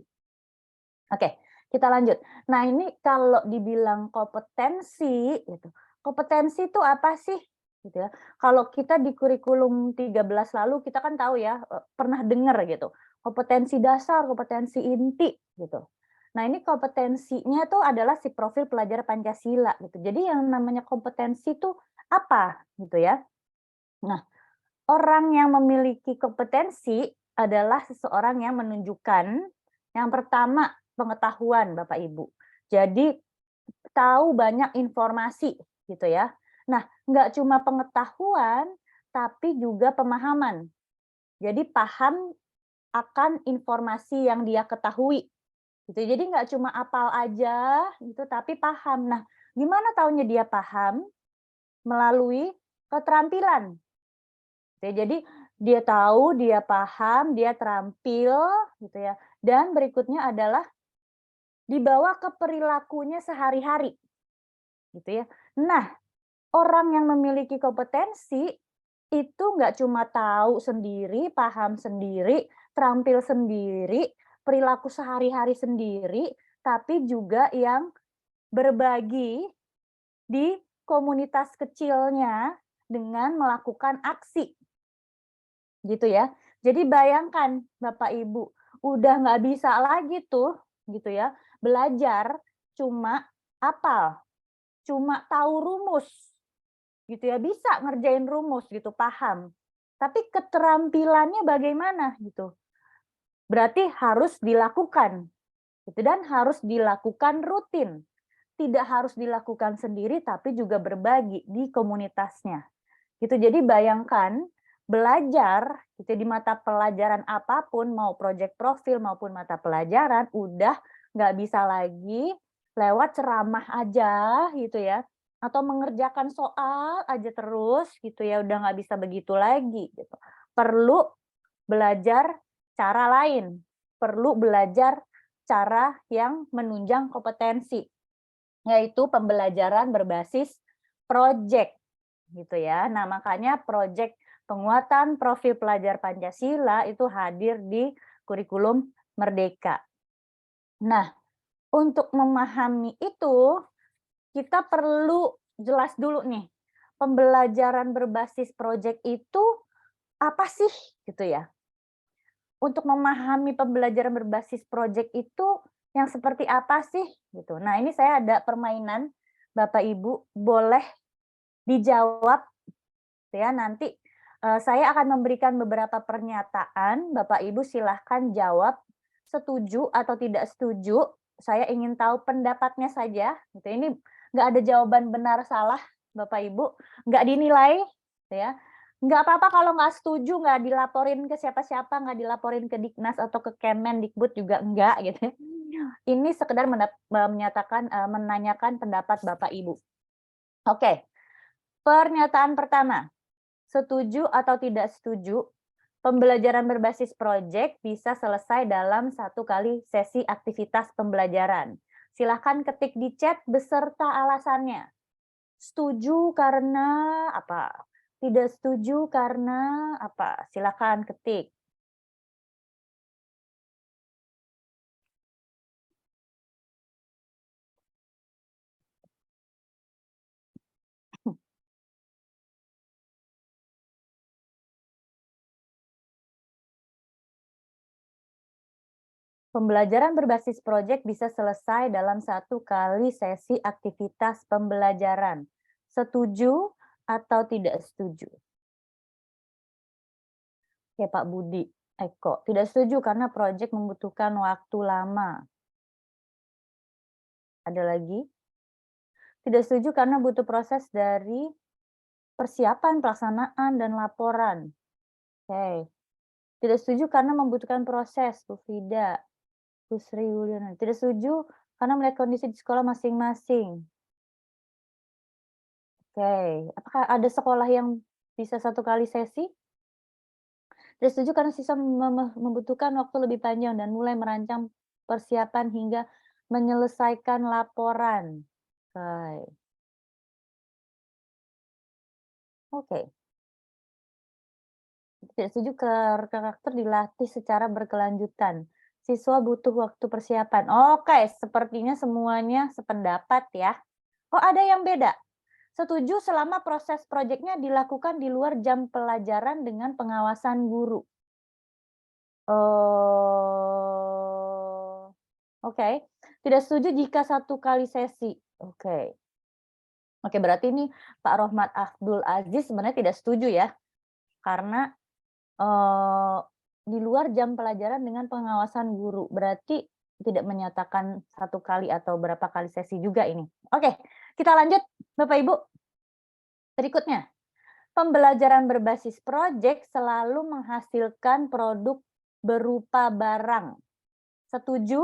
Oke, kita lanjut. Nah, ini kalau dibilang kompetensi, gitu. Kompetensi itu apa sih? Gitu ya. Kalau kita di kurikulum 13 lalu, kita kan tahu ya, pernah dengar gitu. Kompetensi dasar, kompetensi inti, gitu. Nah, ini kompetensinya tuh adalah si profil pelajar Pancasila, gitu. Jadi yang namanya kompetensi itu apa, gitu ya. Nah, orang yang memiliki kompetensi adalah seseorang yang menunjukkan yang pertama pengetahuan Bapak Ibu. Jadi tahu banyak informasi gitu ya. Nah, nggak cuma pengetahuan tapi juga pemahaman. Jadi paham akan informasi yang dia ketahui. Gitu. Jadi nggak cuma apal aja gitu tapi paham. Nah, gimana taunya dia paham? Melalui keterampilan. Jadi dia tahu, dia paham, dia terampil gitu ya. Dan berikutnya adalah dibawa ke perilakunya sehari-hari. Gitu ya. Nah, orang yang memiliki kompetensi itu nggak cuma tahu sendiri, paham sendiri, terampil sendiri, perilaku sehari-hari sendiri, tapi juga yang berbagi di komunitas kecilnya dengan melakukan aksi. Gitu ya. Jadi bayangkan Bapak Ibu, udah nggak bisa lagi tuh gitu ya, belajar cuma hafal, cuma tahu rumus. Gitu ya, bisa ngerjain rumus gitu, paham. Tapi keterampilannya bagaimana gitu. Berarti harus dilakukan. Gitu, dan harus dilakukan rutin. tidak harus dilakukan sendiri, tapi juga berbagi di komunitasnya. Gitu. Jadi bayangkan belajar gitu di mata pelajaran apapun, mau proyek profil maupun mata pelajaran, udah nggak bisa lagi lewat ceramah aja gitu ya, atau mengerjakan soal aja terus gitu ya, udah nggak bisa begitu lagi gitu. Perlu belajar cara lain, perlu belajar cara yang menunjang kompetensi, yaitu pembelajaran berbasis proyek gitu ya. Nah, makanya proyek penguatan profil pelajar Pancasila itu hadir di kurikulum Merdeka. Nah, untuk memahami itu, kita perlu jelas dulu nih, pembelajaran berbasis proyek itu apa sih gitu ya. Untuk memahami pembelajaran berbasis proyek itu yang seperti apa sih gitu. Nah, ini saya ada permainan, Bapak Ibu boleh dijawab ya. Nanti saya akan memberikan beberapa pernyataan, Bapak Ibu silahkan jawab setuju atau tidak setuju. Saya ingin tahu pendapatnya saja gitu. Ini nggak ada jawaban benar salah, Bapak Ibu, nggak dinilai gitu ya. Nggak apa-apa kalau nggak setuju, nggak dilaporin ke siapa-siapa, nggak dilaporin ke Diknas atau ke Kemendikbud juga enggak gitu. Ini sekedar menyatakan menanyakan pendapat Bapak Ibu. Oke. Pernyataan pertama, setuju atau tidak setuju, pembelajaran berbasis proyek bisa selesai dalam 1 kali sesi aktivitas pembelajaran. Silahkan ketik di chat beserta alasannya. Setuju karena apa? Tidak setuju karena apa? Silahkan ketik. Pembelajaran berbasis proyek bisa selesai dalam 1 kali sesi aktivitas pembelajaran. Setuju atau tidak setuju? Oke, Pak Budi Eko, tidak setuju karena proyek membutuhkan waktu lama. Ada lagi? Tidak setuju karena butuh proses dari persiapan, pelaksanaan, dan laporan. Oke. Tidak setuju karena membutuhkan proses, Bu Frida. Bu Sri Wuliana. Tidak setuju karena melihat kondisi di sekolah masing-masing. Oke. Apakah ada sekolah yang bisa 1 kali sesi? Tidak setuju karena siswa membutuhkan waktu lebih panjang dan mulai merancang persiapan hingga menyelesaikan laporan. Oke. Tidak setuju karakter dilatih secara berkelanjutan. Siswa butuh waktu persiapan. Oke, sepertinya semuanya sependapat ya. Kok ada yang beda? Setuju selama proses proyeknya dilakukan di luar jam pelajaran dengan pengawasan guru. Oke. Tidak setuju jika 1 kali sesi. Oke. Oke, berarti ini Pak Rohmat Abdul Aziz sebenarnya tidak setuju ya. Karena di luar jam pelajaran dengan pengawasan guru. Berarti tidak menyatakan 1 kali atau berapa kali sesi juga ini. Oke, kita lanjut Bapak Ibu. Berikutnya, pembelajaran berbasis proyek selalu menghasilkan produk berupa barang. Setuju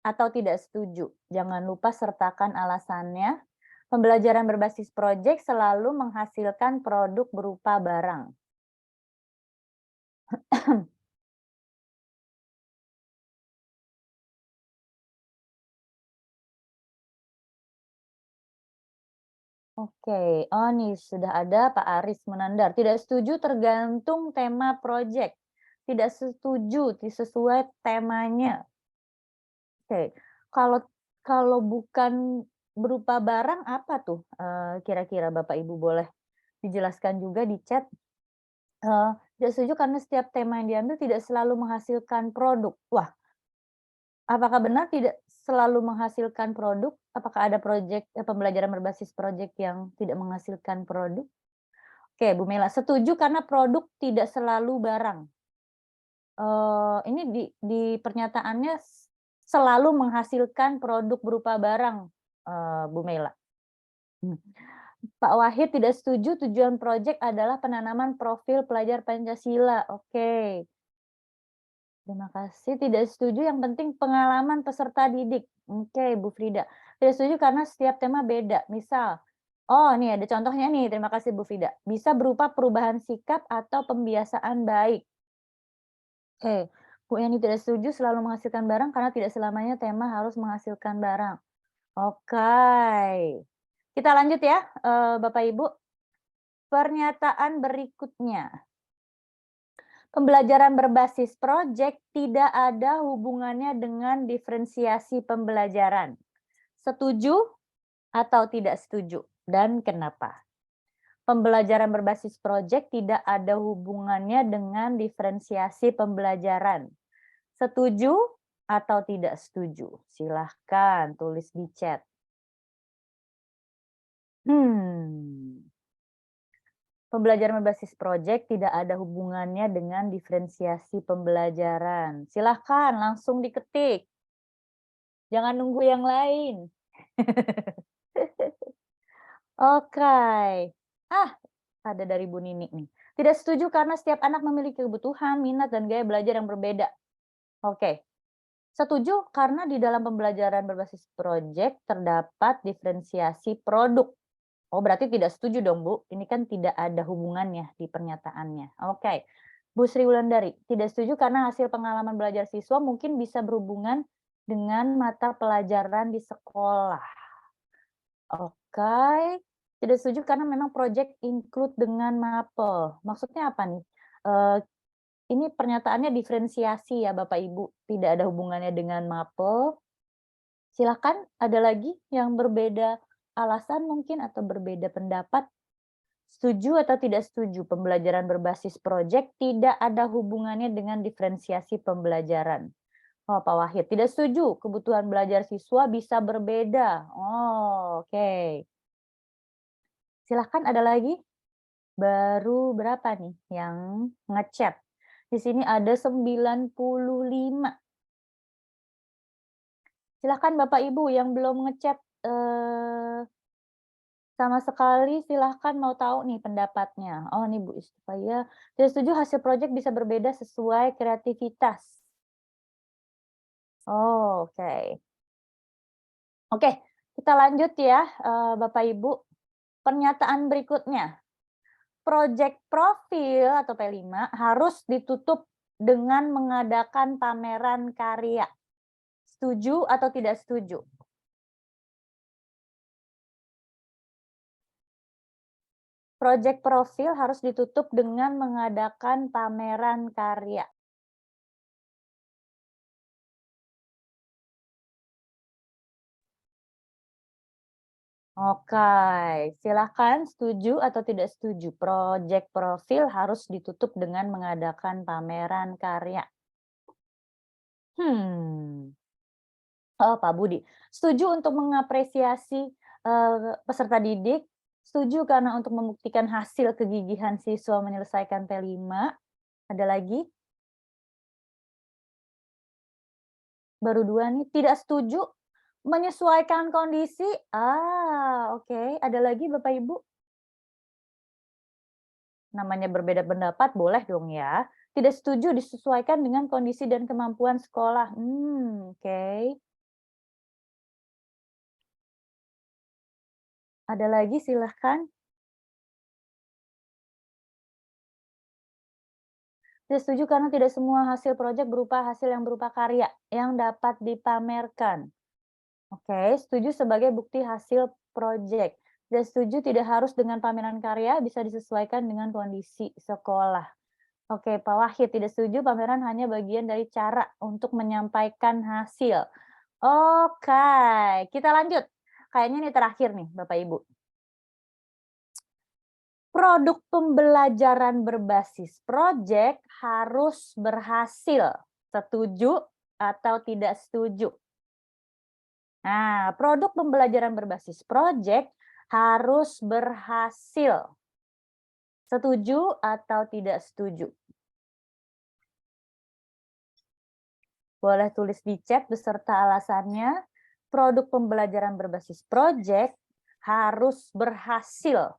atau tidak setuju? Jangan lupa sertakan alasannya. Pembelajaran berbasis proyek selalu menghasilkan produk berupa barang. Oke, oh nih sudah ada Pak Aris Menandar. Tidak setuju tergantung tema proyek. Tidak setuju sesuai temanya. Oke, kalau bukan berupa barang apa tuh kira-kira Bapak Ibu boleh dijelaskan juga di chat. Tidak setuju karena setiap tema yang diambil tidak selalu menghasilkan produk. Wah, apakah benar tidak selalu menghasilkan produk? Apakah ada proyek pembelajaran berbasis proyek yang tidak menghasilkan produk? Oke, Bu Mela, setuju karena produk tidak selalu barang. Ini di pernyataannya selalu menghasilkan produk berupa barang. Bu Mela. Pak Wahid tidak setuju tujuan proyek adalah penanaman profil pelajar Pancasila. Oke. Terima kasih. Tidak setuju yang penting pengalaman peserta didik. Oke, Bu Frida. Tidak setuju karena setiap tema beda. Misal, oh nih ada contohnya nih. Terima kasih Bu Frida. Bisa berupa perubahan sikap atau pembiasaan baik. Oke. Bu Yani tidak setuju selalu menghasilkan barang karena tidak selamanya tema harus menghasilkan barang. Oke. Kita lanjut ya, Bapak Ibu. Pernyataan berikutnya. Pembelajaran berbasis proyek tidak ada hubungannya dengan diferensiasi pembelajaran. Setuju atau tidak setuju? Dan kenapa? Pembelajaran berbasis proyek tidak ada hubungannya dengan diferensiasi pembelajaran. Setuju atau tidak setuju? Silahkan tulis di chat. Pembelajaran berbasis proyek tidak ada hubungannya dengan diferensiasi pembelajaran. Silahkan langsung diketik. Jangan nunggu yang lain. Oke. Ada dari Bu Nini nih. Tidak setuju karena setiap anak memiliki kebutuhan, minat, dan gaya belajar yang berbeda. Oke. Setuju karena di dalam pembelajaran berbasis proyek terdapat diferensiasi produk. Oh, berarti tidak setuju dong, Bu. Ini kan tidak ada hubungannya di pernyataannya. Oke. Bu Sri Wulandari, tidak setuju karena hasil pengalaman belajar siswa mungkin bisa berhubungan dengan mata pelajaran di sekolah. Oke. Tidak setuju karena memang proyek include dengan mapel. Maksudnya apa nih? Ini pernyataannya diferensiasi ya Bapak Ibu. Tidak ada hubungannya dengan mapel. Silakan ada lagi yang berbeda alasan mungkin atau berbeda pendapat. Setuju atau tidak setuju pembelajaran berbasis proyek tidak ada hubungannya dengan diferensiasi pembelajaran. Oh, Pak Wahid tidak setuju kebutuhan belajar siswa bisa berbeda. Oh, oke. Silahkan ada lagi. Baru berapa nih yang ngechat? Di sini ada 95. Silahkan Bapak Ibu yang belum ngechat sama sekali, silahkan mau tahu nih pendapatnya. Oh, nih Bu Istifaya, tidak setuju hasil proyek bisa berbeda sesuai kreativitas. Oh, oke. Oke, kita lanjut ya Bapak Ibu. Pernyataan berikutnya. Proyek profil atau P5 harus ditutup dengan mengadakan pameran karya. Setuju atau tidak setuju? Proyek profil harus ditutup dengan mengadakan pameran karya. Oke, silahkan setuju atau tidak setuju. Proyek profil harus ditutup dengan mengadakan pameran karya. Oh, Pak Budi, setuju untuk mengapresiasi peserta didik. Setuju karena untuk membuktikan hasil kegigihan siswa menyelesaikan P5. Ada lagi? Baru 2 nih. Tidak setuju menyesuaikan kondisi. Oke. Ada lagi Bapak Ibu? Namanya berbeda pendapat, boleh dong ya. Tidak setuju disesuaikan dengan kondisi dan kemampuan sekolah. Oke. Ada lagi silahkan. Tidak setuju karena tidak semua hasil proyek berupa hasil yang berupa karya yang dapat dipamerkan. Oke, setuju sebagai bukti hasil proyek. Tidak setuju tidak harus dengan pameran karya, bisa disesuaikan dengan kondisi sekolah. Oke, Pak Wahid tidak setuju pameran hanya bagian dari cara untuk menyampaikan hasil. Oke, kita lanjut. Kayaknya ini terakhir nih Bapak Ibu. Produk pembelajaran berbasis proyek harus berhasil. Setuju atau tidak setuju? Nah, produk pembelajaran berbasis proyek harus berhasil. Setuju atau tidak setuju? Boleh tulis di chat beserta alasannya. produk pembelajaran berbasis proyek harus berhasil.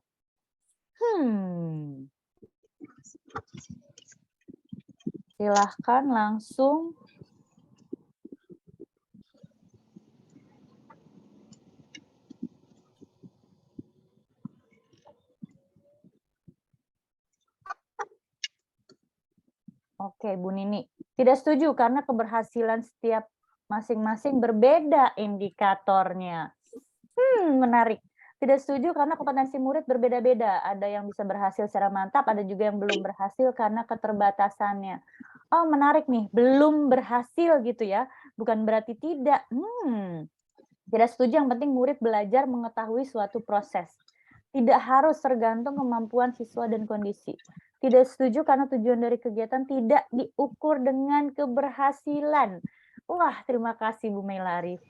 Silahkan langsung. Oke, Bu Nini. Tidak setuju karena keberhasilan setiap masing-masing berbeda indikatornya. Menarik. Tidak setuju karena kompetensi murid berbeda-beda. Ada yang bisa berhasil secara mantap, ada juga yang belum berhasil karena keterbatasannya. Oh, menarik nih. Belum berhasil gitu ya. Bukan berarti tidak. Tidak setuju, yang penting murid belajar mengetahui suatu proses. Tidak harus tergantung kemampuan siswa dan kondisi. Tidak setuju karena tujuan dari kegiatan tidak diukur dengan keberhasilan. Wah, terima kasih Bu Melari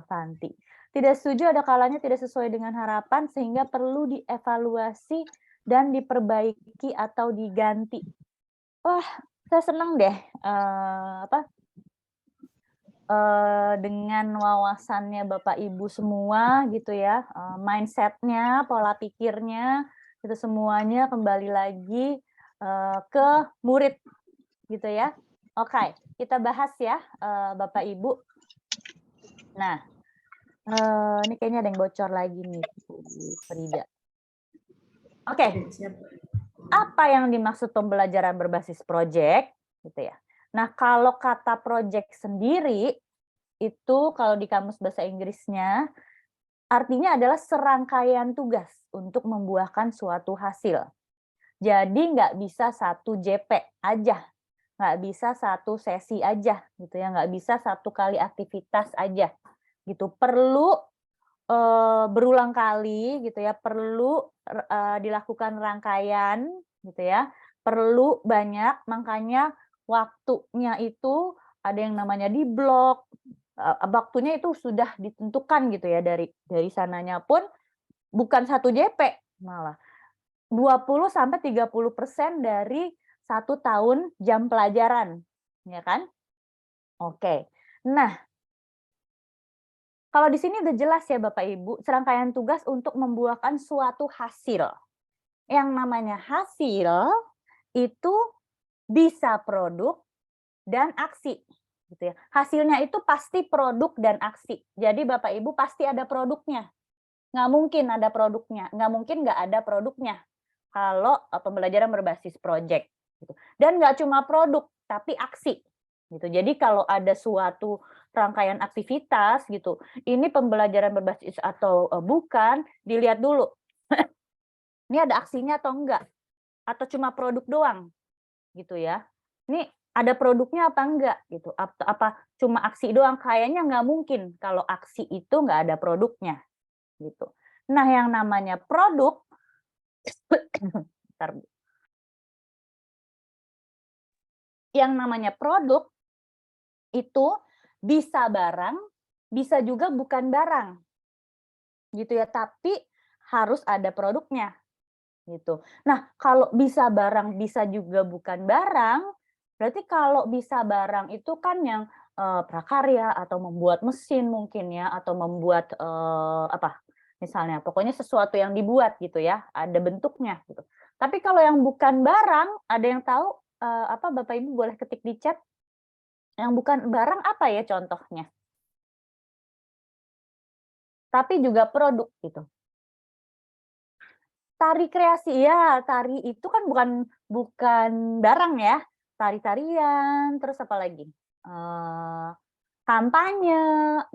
Fanti. Tidak setuju, ada kalanya tidak sesuai dengan harapan sehingga perlu dievaluasi dan diperbaiki atau diganti. Wah, saya senang deh dengan wawasannya Bapak Ibu semua gitu ya, mindsetnya, pola pikirnya, itu semuanya kembali lagi ke murid gitu ya. Oke, kita bahas ya Bapak Ibu. Nah, ini kayaknya ada yang bocor lagi nih, Bu Frida. Oke, apa yang dimaksud pembelajaran berbasis proyek gitu ya? Nah, kalau kata proyek sendiri itu kalau di kamus bahasa Inggrisnya artinya adalah serangkaian tugas untuk membuahkan suatu hasil. Jadi nggak bisa satu JP aja, nggak bisa satu sesi aja gitu ya, nggak bisa satu kali aktivitas aja gitu. Perlu berulang kali gitu ya, perlu dilakukan rangkaian gitu ya, perlu banyak, makanya waktunya itu ada yang namanya di blok, waktunya itu sudah ditentukan gitu ya, dari sananya pun bukan satu JP, malah 20-30% dari 1 tahun jam pelajaran, ya kan? Oke. Nah, kalau di sini udah jelas ya Bapak Ibu, serangkaian tugas untuk membuahkan suatu hasil. Yang namanya hasil itu bisa produk dan aksi, gitu ya. Hasilnya itu pasti produk dan aksi. Jadi Bapak Ibu pasti ada produknya. Nggak mungkin ada produknya, nggak mungkin nggak ada produknya kalau pembelajaran berbasis proyek. Gitu. Dan nggak cuma produk, tapi aksi. Gitu. Jadi kalau ada suatu rangkaian aktivitas gitu, ini pembelajaran berbasis atau bukan, dilihat dulu. Ini ada aksinya atau enggak? Atau cuma produk doang? Gitu ya. Ini ada produknya apa enggak? Gitu. Apa cuma aksi doang? Kayaknya nggak mungkin kalau aksi itu nggak ada produknya. Gitu. Nah, yang namanya produk, yang namanya produk itu bisa barang, bisa juga bukan barang, gitu ya. Tapi harus ada produknya, gitu. Nah, kalau bisa barang, bisa juga bukan barang, berarti kalau bisa barang itu kan yang prakarya atau membuat mesin mungkin ya, atau membuat apa? Misalnya, pokoknya sesuatu yang dibuat gitu ya, ada bentuknya gitu. Tapi kalau yang bukan barang, ada yang tahu apa Bapak Ibu boleh ketik di chat? Yang bukan barang apa ya contohnya? Tapi juga produk gitu. Tari kreasi ya, tari itu kan bukan barang ya. Tari-tarian, terus apa lagi? Kampanye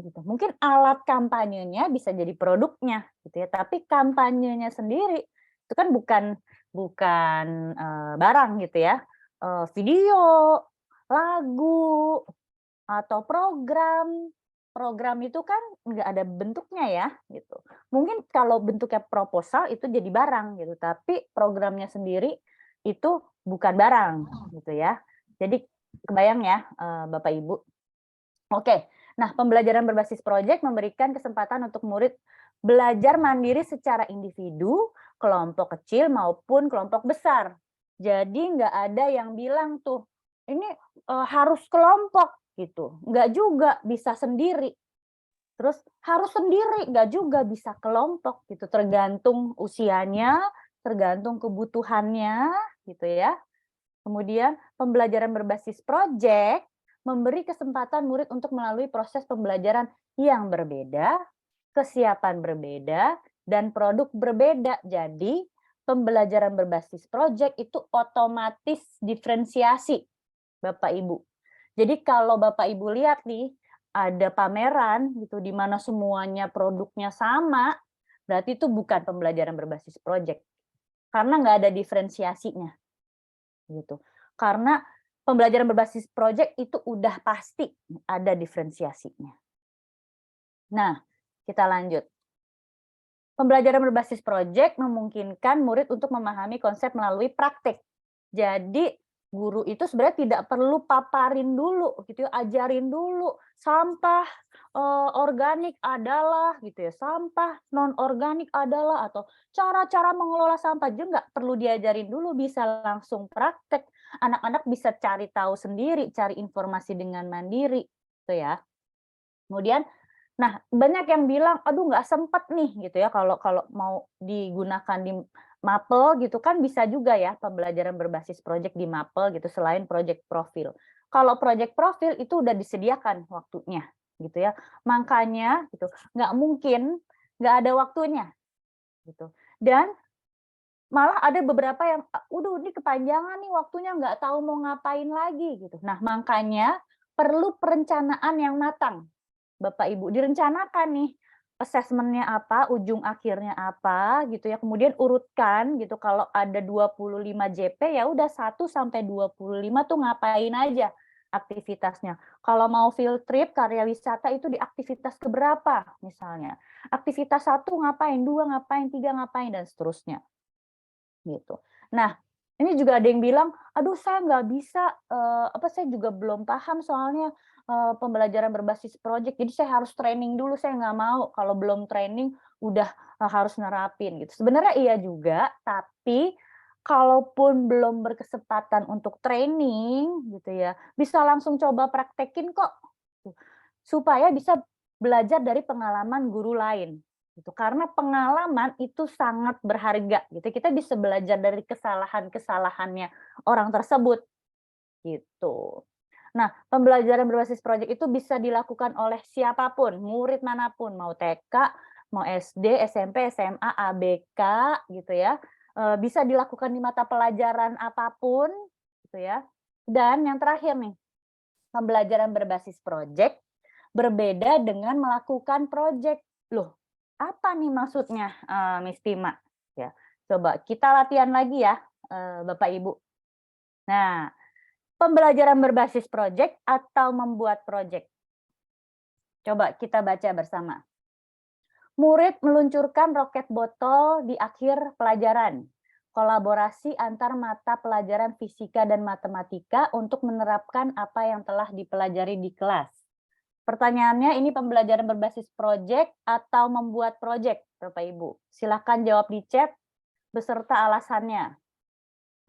gitu. Mungkin alat kampanyenya bisa jadi produknya gitu ya, tapi kampanyenya sendiri itu kan bukan barang gitu ya. Video, lagu, atau program itu kan nggak ada bentuknya ya gitu. Mungkin kalau bentuknya proposal itu jadi barang gitu, tapi programnya sendiri itu bukan barang gitu ya. Jadi kebayang ya Bapak Ibu. Oke, nah pembelajaran berbasis proyek memberikan kesempatan untuk murid belajar mandiri secara individu, kelompok kecil maupun kelompok besar. Jadi nggak ada yang bilang tuh, ini harus kelompok gitu. Nggak juga, bisa sendiri. Terus harus sendiri, nggak juga, bisa kelompok gitu, tergantung usianya, tergantung kebutuhannya gitu ya. Kemudian pembelajaran berbasis proyek memberi kesempatan murid untuk melalui proses pembelajaran yang berbeda, kesiapan berbeda, dan produk berbeda. Jadi pembelajaran berbasis proyek itu otomatis diferensiasi, Bapak Ibu. Jadi kalau Bapak Ibu lihat nih, ada pameran gitu di mana semuanya produknya sama, berarti itu bukan pembelajaran berbasis proyek. Karena nggak ada diferensiasinya. Gitu. Karena pembelajaran berbasis proyek itu udah pasti ada diferensiasinya. Nah, kita lanjut. Pembelajaran berbasis proyek memungkinkan murid untuk memahami konsep melalui praktik. Jadi guru itu sebenarnya tidak perlu paparin dulu gitu ya, ajarin dulu sampah organik adalah gitu ya, sampah non organik adalah, atau cara-cara mengelola sampah juga nggak perlu diajarin dulu, bisa langsung praktek. Anak-anak bisa cari tahu sendiri, cari informasi dengan mandiri gitu ya. Kemudian nah, banyak yang bilang, aduh nggak sempet nih gitu ya, kalau mau digunakan di Mapel gitu kan bisa juga ya pembelajaran berbasis proyek di Mapel gitu selain proyek profil. Kalau proyek profil itu udah disediakan waktunya gitu ya. Makanya gitu, nggak mungkin nggak ada waktunya gitu. Dan malah ada beberapa yang, udah ini kepanjangan nih waktunya, nggak tahu mau ngapain lagi gitu. Nah, makanya perlu perencanaan yang matang. Bapak Ibu, direncanakan nih asesmennya apa, ujung akhirnya apa gitu ya. Kemudian urutkan gitu, kalau ada 25 JP ya udah 1 sampai 25 tuh ngapain aja aktivitasnya. Kalau mau field trip, karya wisata itu di aktivitas keberapa misalnya. Aktivitas 1 ngapain, 2 ngapain, 3 ngapain, dan seterusnya. Gitu. Nah, ini juga ada yang bilang, aduh saya nggak bisa, saya juga belum paham soalnya pembelajaran berbasis proyek, jadi saya harus training dulu, saya nggak mau kalau belum training udah harus nerapin gitu. Sebenarnya iya juga, tapi kalaupun belum berkesempatan untuk training gitu ya, bisa langsung coba praktekin kok, supaya bisa belajar dari pengalaman guru lain. Gitu. Karena pengalaman itu sangat berharga gitu. Kita bisa belajar dari kesalahan-kesalahannya orang tersebut gitu. Nah, pembelajaran berbasis proyek itu bisa dilakukan oleh siapapun, murid manapun, mau TK, mau SD, SMP, SMA, ABK gitu ya. Bisa dilakukan di mata pelajaran apapun gitu ya. Dan yang terakhir nih, pembelajaran berbasis proyek berbeda dengan melakukan proyek. Loh, apa nih maksudnya, Miss Tima? Ya, coba kita latihan lagi ya, Bapak Ibu. Nah, pembelajaran berbasis proyek atau membuat proyek. Coba kita baca bersama. Murid meluncurkan roket botol di akhir pelajaran. Kolaborasi antar mata pelajaran fisika dan matematika untuk menerapkan apa yang telah dipelajari di kelas. Pertanyaannya, ini pembelajaran berbasis proyek atau membuat proyek, Bapak Ibu? Silakan jawab di chat beserta alasannya.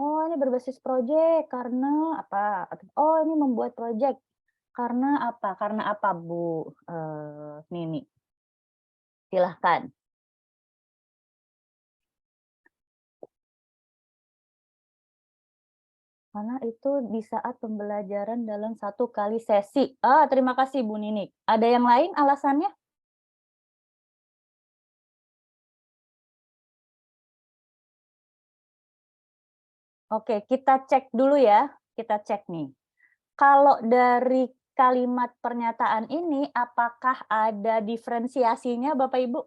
Oh, ini berbasis proyek karena apa? Oh, ini membuat proyek karena apa? Karena apa, Bu Nini? Silahkan. Karena itu di saat pembelajaran dalam 1 kali sesi. Terima kasih Bu Nini. Ada yang lain alasannya? Oke, kita cek dulu ya. Kita cek nih. Kalau dari kalimat pernyataan ini, apakah ada diferensiasinya Bapak Ibu?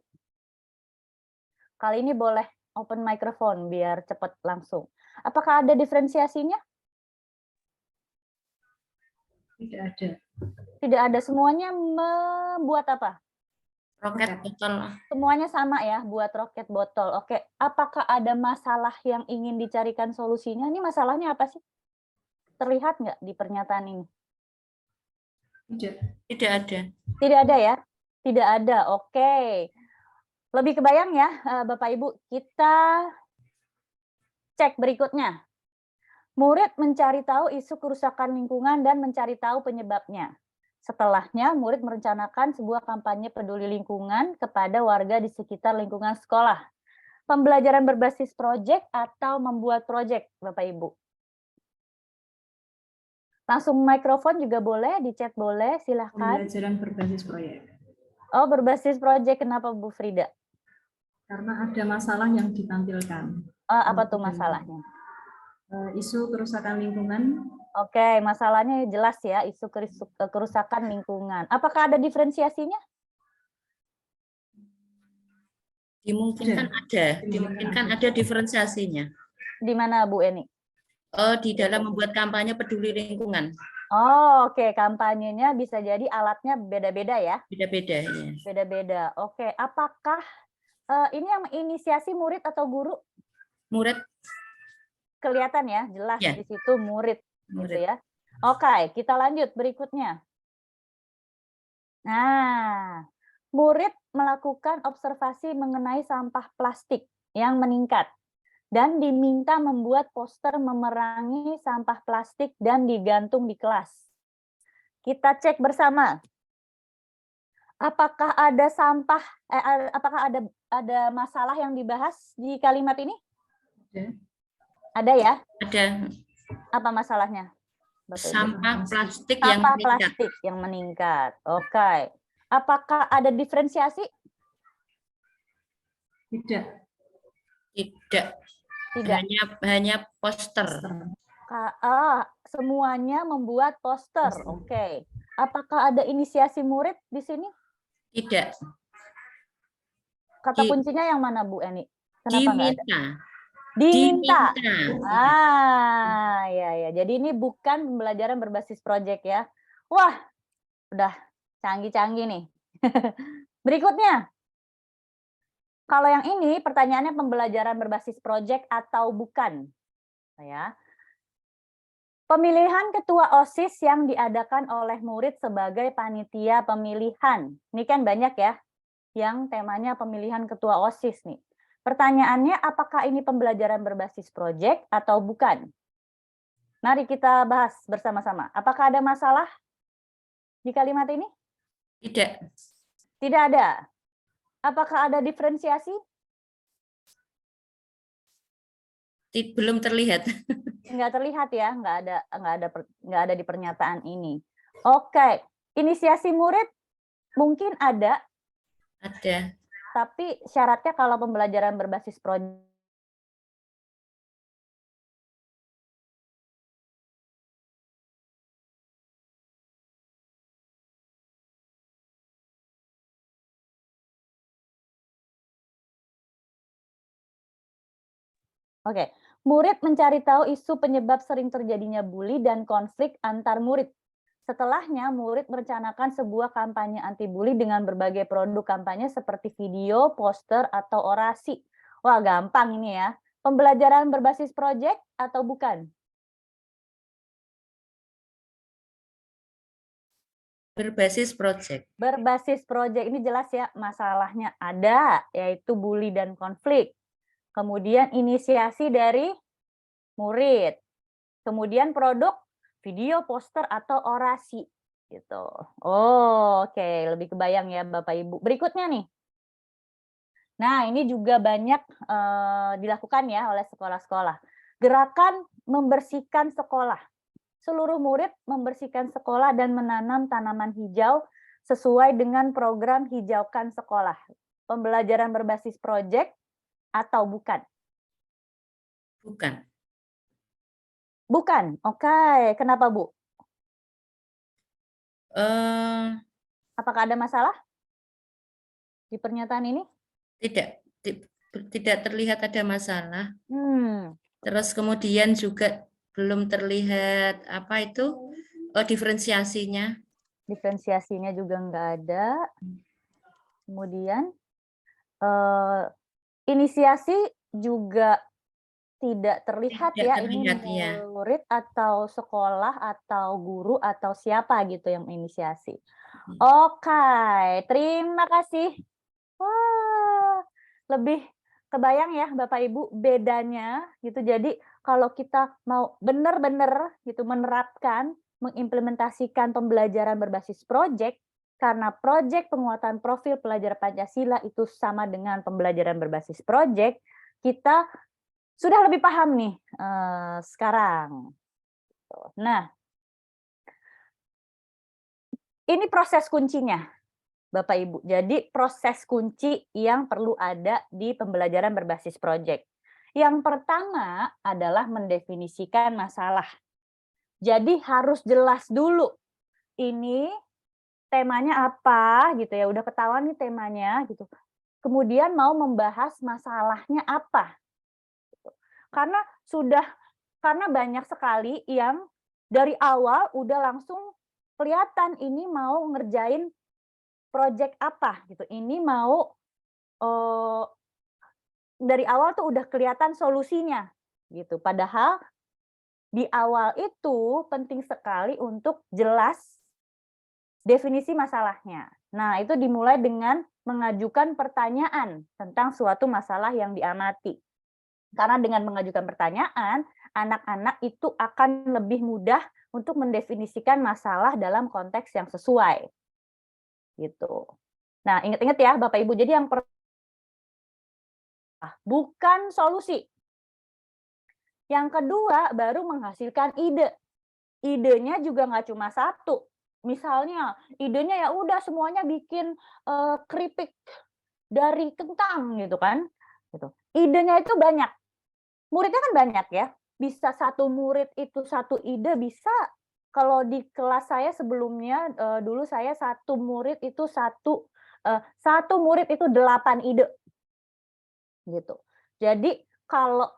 Kali ini boleh open microphone biar cepat langsung. Apakah ada diferensiasinya? Tidak ada. Tidak ada, semuanya membuat apa? Roket botol. Semuanya sama ya, buat roket botol. Oke, apakah ada masalah yang ingin dicarikan solusinya? Ini masalahnya apa sih? Terlihat nggak di pernyataan ini? Tidak ada. Tidak ada ya? Tidak ada, oke. Lebih kebayang ya, Bapak Ibu? Kita cek berikutnya. Murid mencari tahu isu kerusakan lingkungan dan mencari tahu penyebabnya. Setelahnya, murid merencanakan sebuah kampanye peduli lingkungan kepada warga di sekitar lingkungan sekolah. Pembelajaran berbasis proyek atau membuat proyek, Bapak Ibu? Langsung mikrofon juga boleh, di chat boleh, silahkan. Pembelajaran berbasis proyek. Oh, berbasis proyek, kenapa Bu Frida? Karena ada masalah yang ditampilkan. Apa tuh masalahnya? Isu kerusakan lingkungan. Oke, masalahnya jelas ya, isu kerusakan lingkungan. Apakah ada diferensiasinya? Dimungkinkan ada diferensiasinya. Di mana Bu Eni? Di dalam membuat kampanye peduli lingkungan. Oh, oke, kampanyenya bisa jadi alatnya beda-beda ya? Beda-beda, ya. Beda-beda. Oke, apakah ini yang inisiasi murid atau guru? Murid. Kelihatan ya, jelas Ya. di situ murid. Gitu Murid. ya. Oke, kita lanjut berikutnya. Nah, murid melakukan observasi mengenai sampah plastik yang meningkat dan diminta membuat poster memerangi sampah plastik dan digantung di kelas. Kita cek bersama. Apakah ada apakah ada masalah yang dibahas di kalimat ini? Ada ya? Ada. Apa masalahnya? Sampah plastik yang meningkat. Plastik yang meningkat. Oke. Apakah ada diferensiasi? Tidak. Tidak. Hanya poster. Semuanya membuat poster. Oke. Apakah ada inisiasi murid di sini? Tidak. Kata kuncinya yang mana, Bu Eni? Kenapa nggak ada? Diminta. Ya. Jadi ini bukan pembelajaran berbasis proyek ya. Wah, udah canggih-canggih nih. Berikutnya. Kalau yang ini pertanyaannya pembelajaran berbasis proyek atau bukan. Ya. Pemilihan ketua OSIS yang diadakan oleh murid sebagai panitia pemilihan. Ini kan banyak ya yang temanya pemilihan ketua OSIS nih. Pertanyaannya, apakah ini pembelajaran berbasis proyek atau bukan? Mari kita bahas bersama-sama. Apakah ada masalah di kalimat ini? Tidak. Tidak ada. Apakah ada diferensiasi? Belum terlihat. Nggak terlihat ya, nggak ada di pernyataan ini. Oke, inisiasi murid mungkin ada. Ada. Tapi syaratnya kalau pembelajaran berbasis proyek Oke, murid mencari tahu isu penyebab sering terjadinya bully dan konflik antar murid. Setelahnya, murid merencanakan sebuah kampanye anti-bully dengan berbagai produk kampanye seperti video, poster, atau orasi. Wah, gampang ini ya. Pembelajaran berbasis proyek atau bukan? Berbasis proyek. Berbasis proyek, ini jelas ya masalahnya ada, yaitu bully dan konflik. Kemudian inisiasi dari murid. Kemudian produk, video, poster, atau orasi. Gitu. Oh, oke. Lebih kebayang ya Bapak Ibu. Berikutnya nih. Nah, ini juga banyak dilakukan ya oleh sekolah-sekolah. Gerakan membersihkan sekolah. Seluruh murid membersihkan sekolah dan menanam tanaman hijau sesuai dengan program hijaukan sekolah. Pembelajaran berbasis proyek atau bukan? Bukan. Bukan. Oke, kenapa Bu? Apakah ada masalah di pernyataan ini? Tidak terlihat ada masalah. Terus kemudian juga belum terlihat apa itu diferensiasinya. Diferensiasinya juga nggak ada. Kemudian inisiasi juga tidak terlihat ya, ini murid atau sekolah atau guru atau siapa gitu yang inisiasi. Oke, terima kasih. Wah, lebih kebayang ya Bapak Ibu bedanya gitu. Jadi kalau kita mau benar-benar gitu menerapkan mengimplementasikan pembelajaran berbasis proyek, karena proyek penguatan profil pelajar Pancasila itu sama dengan pembelajaran berbasis proyek, kita sudah lebih paham nih sekarang. Nah, ini proses kuncinya, Bapak Ibu. Jadi proses kunci yang perlu ada di pembelajaran berbasis proyek. Yang pertama adalah mendefinisikan masalah. Jadi harus jelas dulu ini temanya apa gitu ya, udah ketahuan nih temanya gitu. Kemudian mau membahas masalahnya apa. Gitu. Karena banyak sekali yang dari awal udah langsung kelihatan ini mau ngerjain proyek apa gitu. Ini mau dari awal tuh udah kelihatan solusinya gitu. Padahal di awal itu penting sekali untuk jelas definisi masalahnya. Nah, itu dimulai dengan mengajukan pertanyaan tentang suatu masalah yang diamati. Karena dengan mengajukan pertanyaan, anak-anak itu akan lebih mudah untuk mendefinisikan masalah dalam konteks yang sesuai. Gitu. Nah, ingat-ingat ya Bapak Ibu, jadi yang bukan solusi. Yang kedua, baru menghasilkan ide. Idenya juga nggak cuma satu. Misalnya, idenya ya udah semuanya bikin keripik dari kentang gitu kan. Gitu. Idenya itu banyak. Muridnya kan banyak ya. Bisa satu murid itu satu ide bisa. Kalau di kelas saya sebelumnya, dulu saya satu murid itu 8 ide. Gitu. Jadi kalau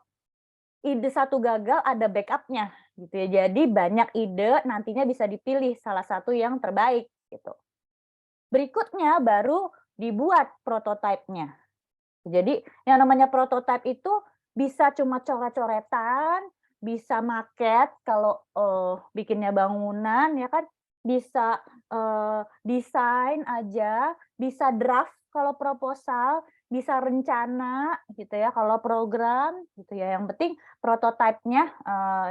ide satu gagal ada backupnya gitu ya. Jadi banyak ide nantinya bisa dipilih salah satu yang terbaik gitu. Berikutnya baru dibuat prototipenya. Jadi yang namanya prototipe itu bisa cuma coret-coretan, bisa maket kalau bikinnya bangunan ya kan, bisa desain aja, bisa draft kalau proposal, bisa rencana gitu ya kalau program gitu ya. Yang penting prototipenya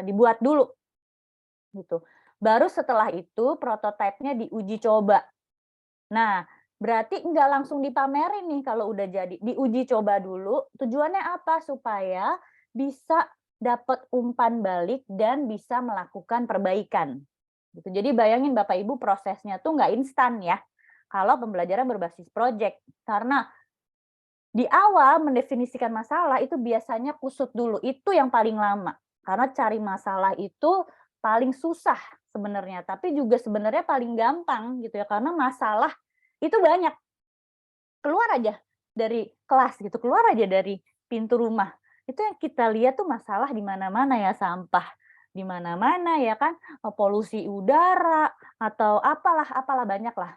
dibuat dulu gitu. Baru setelah itu prototipenya diuji coba. Nah, berarti nggak langsung dipamerin nih kalau udah jadi, diuji coba dulu. Tujuannya apa? Supaya bisa dapat umpan balik dan bisa melakukan perbaikan. Gitu. Jadi bayangin Bapak Ibu prosesnya tuh nggak instan ya. Kalau pembelajaran berbasis proyek, karena di awal mendefinisikan masalah itu biasanya kusut dulu, itu yang paling lama. Karena cari masalah itu paling susah sebenarnya, tapi juga sebenarnya paling gampang gitu ya, karena masalah itu banyak. Keluar aja dari kelas gitu, keluar aja dari pintu rumah. Itu yang kita lihat tuh masalah di mana-mana ya, sampah di mana-mana ya kan, polusi udara atau apalah banyaklah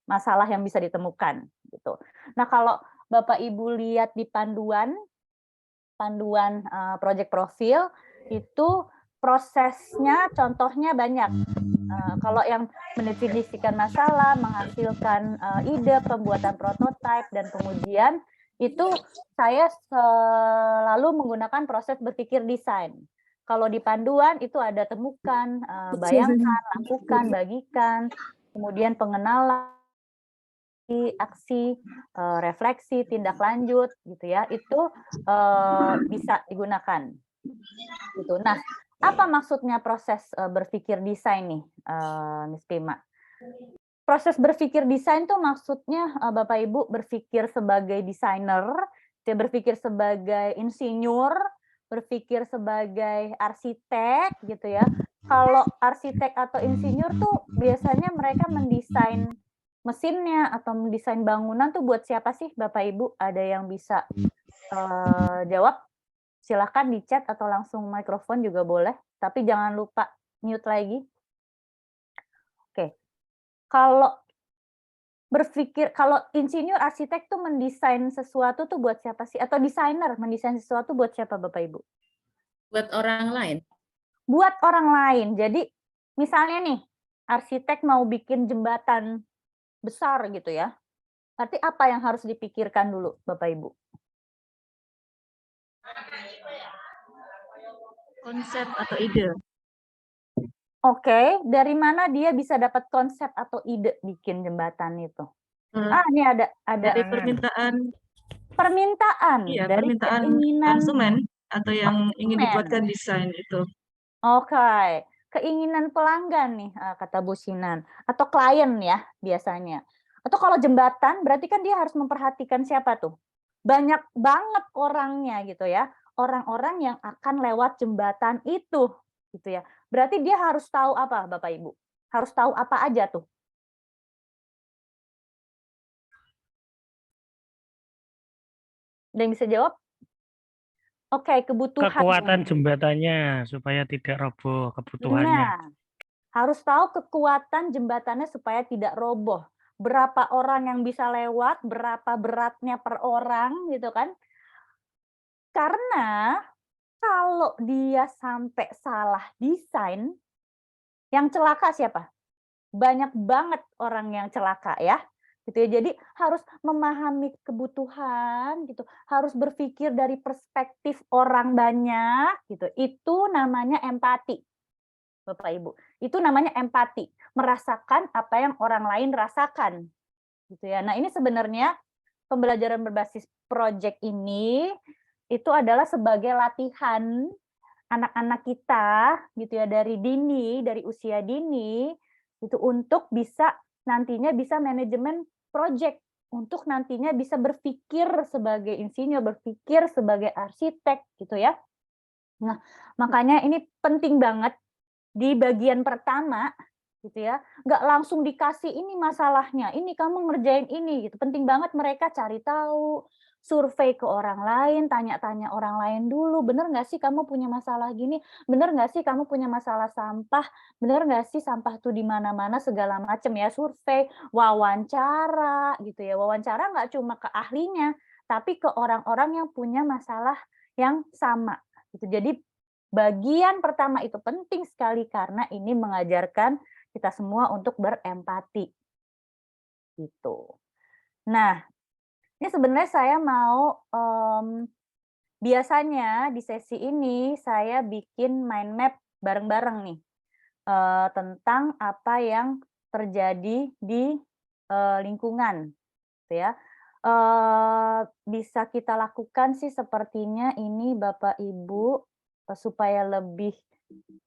masalah yang bisa ditemukan gitu. Nah, kalau Bapak Ibu lihat di panduan proyek profil itu prosesnya contohnya banyak. Kalau yang mendefinisikan masalah, menghasilkan ide, pembuatan prototipe dan pengujian, itu saya selalu menggunakan proses berpikir desain. Kalau di panduan itu ada temukan, bayangkan, lakukan, bagikan, kemudian pengenalan, aksi, refleksi, tindak lanjut gitu ya, itu bisa digunakan. Gitu. Nah, apa maksudnya proses berpikir desain nih, Miss Pima? Proses berpikir desain tuh maksudnya Bapak Ibu berpikir sebagai desainer, berpikir sebagai insinyur, berpikir sebagai arsitek gitu ya. Kalau arsitek atau insinyur tuh biasanya mereka mendesain mesinnya atau mendesain bangunan tuh buat siapa sih Bapak Ibu? Ada yang bisa jawab? Silakan di chat atau langsung mikrofon juga boleh, tapi jangan lupa mute lagi. Oke. Kalau insinyur arsitek tuh mendesain sesuatu tuh buat siapa sih? Atau desainer mendesain sesuatu buat siapa Bapak Ibu? Buat orang lain. Buat orang lain. Jadi misalnya nih, arsitek mau bikin jembatan besar gitu ya. Berarti apa yang harus dipikirkan dulu Bapak Ibu? Konsep atau ide. Oke, dari mana dia bisa dapat konsep atau ide bikin jembatan itu? Ini ada Dari permintaan, permintaan iya, dari permintaan keinginan konsumen atau yang ingin konsumen. dibuatkan desain itu. Oke, keinginan pelanggan nih, kata Bu Sinan, atau klien ya biasanya. Atau kalau jembatan berarti kan dia harus memperhatikan siapa tuh? Banyak banget orangnya gitu ya. Orang-orang yang akan lewat jembatan itu gitu ya. Berarti dia harus tahu apa Bapak Ibu? Harus tahu apa aja tuh? Ada yang bisa jawab? Oke, kebutuhan. Kekuatan jembatannya supaya tidak roboh kebutuhannya. Nah, harus tahu kekuatan jembatannya supaya tidak roboh. Berapa orang yang bisa lewat, berapa beratnya per orang gitu kan. Karena kalau dia sampai salah desain, yang celaka siapa? Banyak banget orang yang celaka ya. Gitu ya. Jadi harus memahami kebutuhan gitu, harus berpikir dari perspektif orang banyak gitu. Itu namanya empati. Bapak Ibu. Itu namanya empati, merasakan apa yang orang lain rasakan. Gitu ya. Nah, ini sebenarnya pembelajaran berbasis project ini itu adalah sebagai latihan anak-anak kita gitu ya dari dini, dari usia dini itu untuk bisa nantinya bisa manajemen project, untuk nantinya bisa berpikir sebagai insinyur, berpikir sebagai arsitek gitu ya. Nah, makanya ini penting banget di bagian pertama gitu ya, nggak langsung dikasih ini masalahnya, ini kamu ngerjain ini gitu. Penting banget mereka cari tahu, survei ke orang lain, tanya-tanya orang lain dulu, bener nggak sih kamu punya masalah gini, bener nggak sih kamu punya masalah sampah, bener nggak sih sampah tuh di mana-mana segala macam ya, survei, wawancara gitu ya, wawancara nggak cuma ke ahlinya, tapi ke orang-orang yang punya masalah yang sama gitu. Jadi bagian pertama itu penting sekali karena ini mengajarkan kita semua untuk berempati. Gitu. Nah, ini sebenarnya saya mau biasanya di sesi ini saya bikin mind map bareng-bareng nih tentang apa yang terjadi di lingkungan, gitu ya. Bisa kita lakukan sih sepertinya ini Bapak Ibu supaya lebih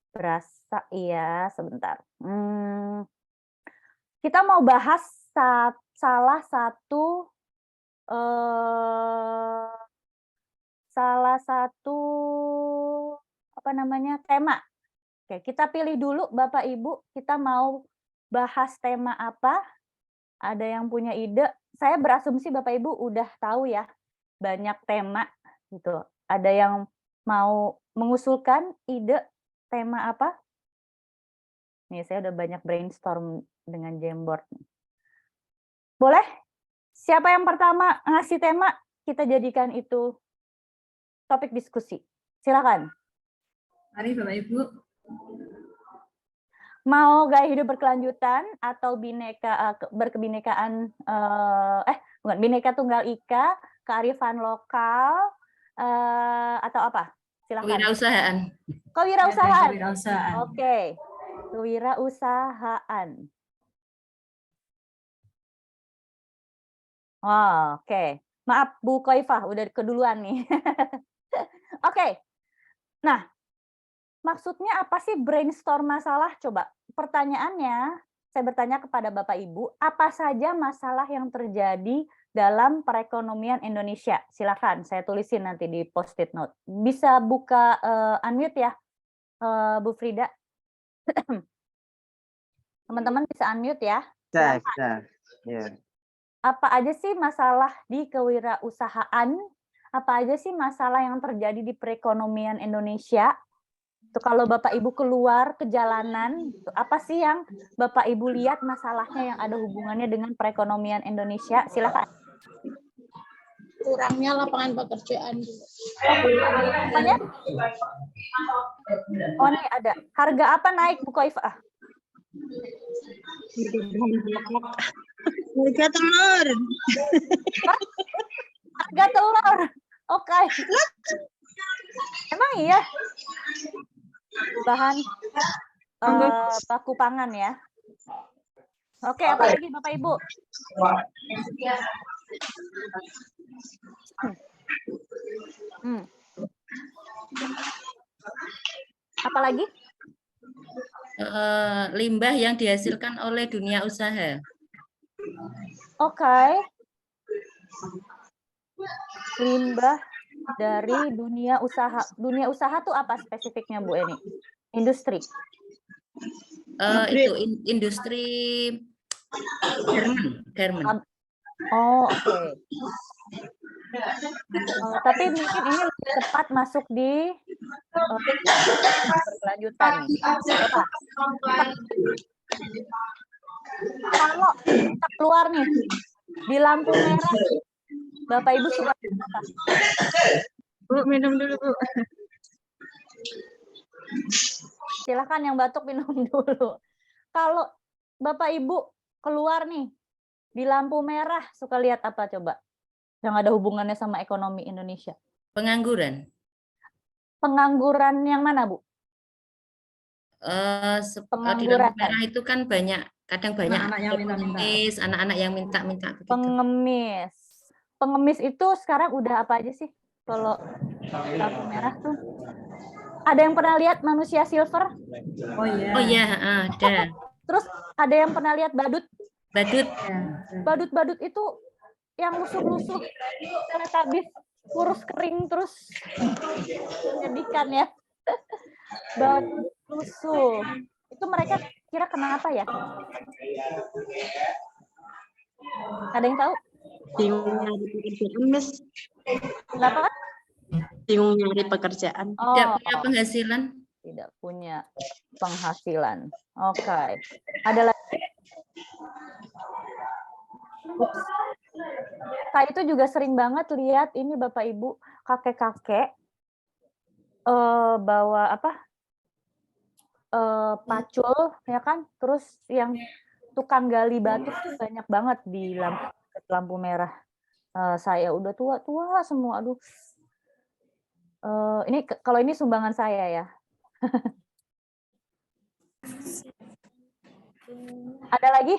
berasa ya sebentar. Kita mau bahas salah satu apa namanya tema. Oke, kita pilih dulu Bapak Ibu, kita mau bahas tema apa? Ada yang punya ide? Saya berasumsi Bapak Ibu udah tahu ya, banyak tema gitu. Ada yang mau mengusulkan ide tema apa? Nih, saya udah banyak brainstorm dengan Jamboard. Boleh? Siapa yang pertama ngasih tema, kita jadikan itu topik diskusi. Silakan. Mari Bapak Ibu. Mau gaya hidup berkelanjutan atau berkebinekaan, bukan, Bhinneka Tunggal Ika, kearifan lokal, atau apa? Silakan. Kewirausahaan. Kewirausahaan. Kewirausahaan. Oke. Kewirausahaan. Oh, oke. Maaf Bu Koifah, udah keduluan nih. Oke. Nah, maksudnya apa sih brainstorm masalah? Coba pertanyaannya, saya bertanya kepada Bapak Ibu, apa saja masalah yang terjadi dalam perekonomian Indonesia? Silakan, saya tulisin nanti di post-it note. Bisa buka unmute ya, Bu Frida. Teman-teman bisa unmute ya. Bisa. Ya. Apa aja sih masalah di kewirausahaan? Apa aja sih masalah yang terjadi di perekonomian Indonesia? Itu kalau Bapak Ibu keluar ke jalanan, apa sih yang Bapak Ibu lihat masalahnya yang ada hubungannya dengan perekonomian Indonesia? Silakan. Kurangnya lapangan pekerjaan. Apanya? Oh, ini ada. Harga apa naik, Bu Koifah? Harga telur. Harga telur. Oke. Emang iya? Bahan baku pangan ya. Oke, apa lagi Bapak Ibu? Apa lagi? Limbah yang dihasilkan oleh dunia usaha. Oke. Limbah dari dunia usaha. Dunia usaha tuh apa spesifiknya Bu Eni? Industri. Itu industri garment. Oh, oke. Tapi mungkin ini lebih tepat masuk di berkelanjutan nih. Kalau kita keluar nih di lampu merah, Bapak Ibu suka apa? Bu, minum dulu, Bu. Silakan yang batuk minum dulu. Kalau Bapak Ibu keluar nih di lampu merah, suka lihat apa coba? Yang ada hubungannya sama ekonomi Indonesia. Pengangguran. Pengangguran yang mana, Bu? Di lampu merah itu kan kadang banyak anak-anak yang minta-minta. Pengemis. Pengemis itu sekarang udah apa aja sih? Kalau lampu merah tuh. Ada yang pernah lihat manusia silver? Oh iya. Oh iya, ada. Terus ada yang pernah lihat badut? Badut. Badut-badut itu yang lusuh-lusuh, teletabis, kurus kering terus menyedihkan ya. Badut lusuh. Itu mereka kira kenapa ya? Ada yang tahu? Bingung nyari pekerjaan, Miss. Kenapa? Bingung nyari pekerjaan. Tidak punya penghasilan. Tidak punya penghasilan. Oke. Ada lagi? Saya itu juga sering banget lihat ini Bapak Ibu, kakek-kakek bawa pacul ya kan, terus yang tukang gali batu tuh banyak banget di lampu merah. Saya udah tua semua, aduh. Ini kalau ini sumbangan saya ya. Ada lagi?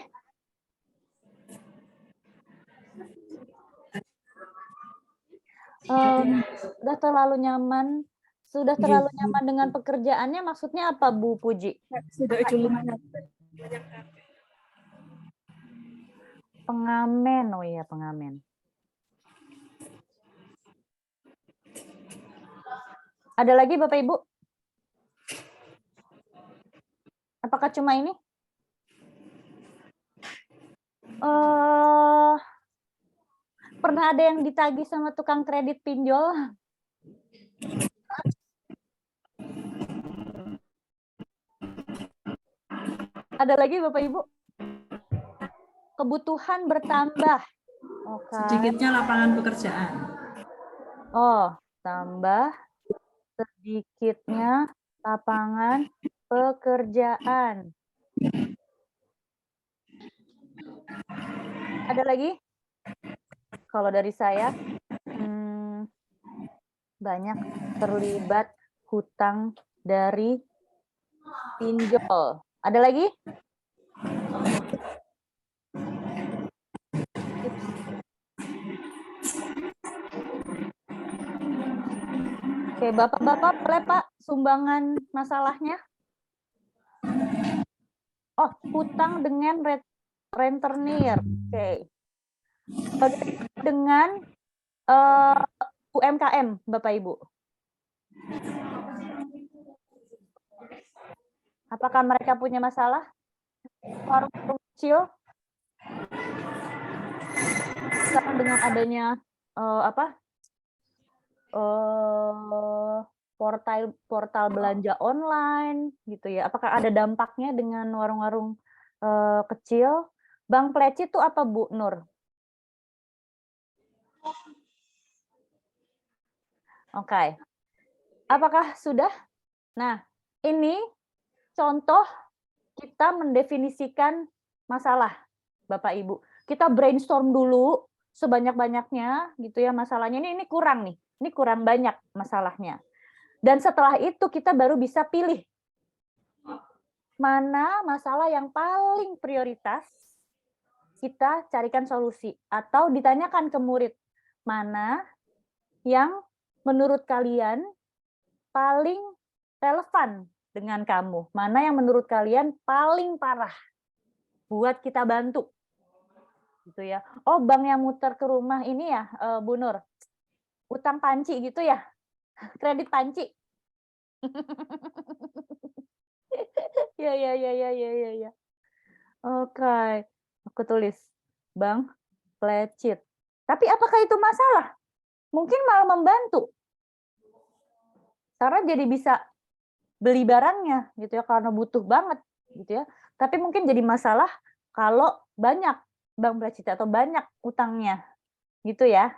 Sudah terlalu nyaman dengan pekerjaannya, maksudnya apa Bu Puji? Pengamen, oh iya pengamen. Ada lagi Bapak Ibu? Apakah cuma ini? Pernah ada yang ditagih sama tukang kredit pinjol? Ada lagi Bapak Ibu? Kebutuhan bertambah. Sedikitnya lapangan pekerjaan. Oh, tambah sedikitnya lapangan pekerjaan. Ada lagi? Kalau dari saya, banyak terlibat hutang dari pinjol. Ada lagi? Oke, Bapak-bapak boleh Pak sumbangan masalahnya? Oh, hutang dengan rentenir. Oke. Dengan UMKM, Bapak Ibu. Apakah mereka punya masalah? Warung kecil? Sekarang dengan adanya portal belanja online gitu ya. Apakah ada dampaknya dengan warung-warung kecil? Bank Pleci itu apa Bu Nur? Oke. Apakah sudah? Nah, ini contoh kita mendefinisikan masalah, Bapak Ibu. Kita brainstorm dulu sebanyak-banyaknya gitu ya masalahnya. Ini kurang nih. Ini kurang banyak masalahnya. Dan setelah itu kita baru bisa pilih mana masalah yang paling prioritas, kita carikan solusi. Atau ditanyakan ke murid, mana yang menurut kalian paling relevan dengan kamu, mana yang menurut kalian paling parah buat kita bantu. Gitu ya. Oh, bank yang muter ke rumah ini ya, Bu Nur, utang panci gitu ya, kredit panci. Ya. Oke, aku tulis bank plecit. Tapi apakah itu masalah? Mungkin malah membantu. Karena jadi bisa beli barangnya gitu ya, karena butuh banget gitu ya. Tapi mungkin jadi masalah kalau banyak bank plecit atau banyak utangnya gitu ya.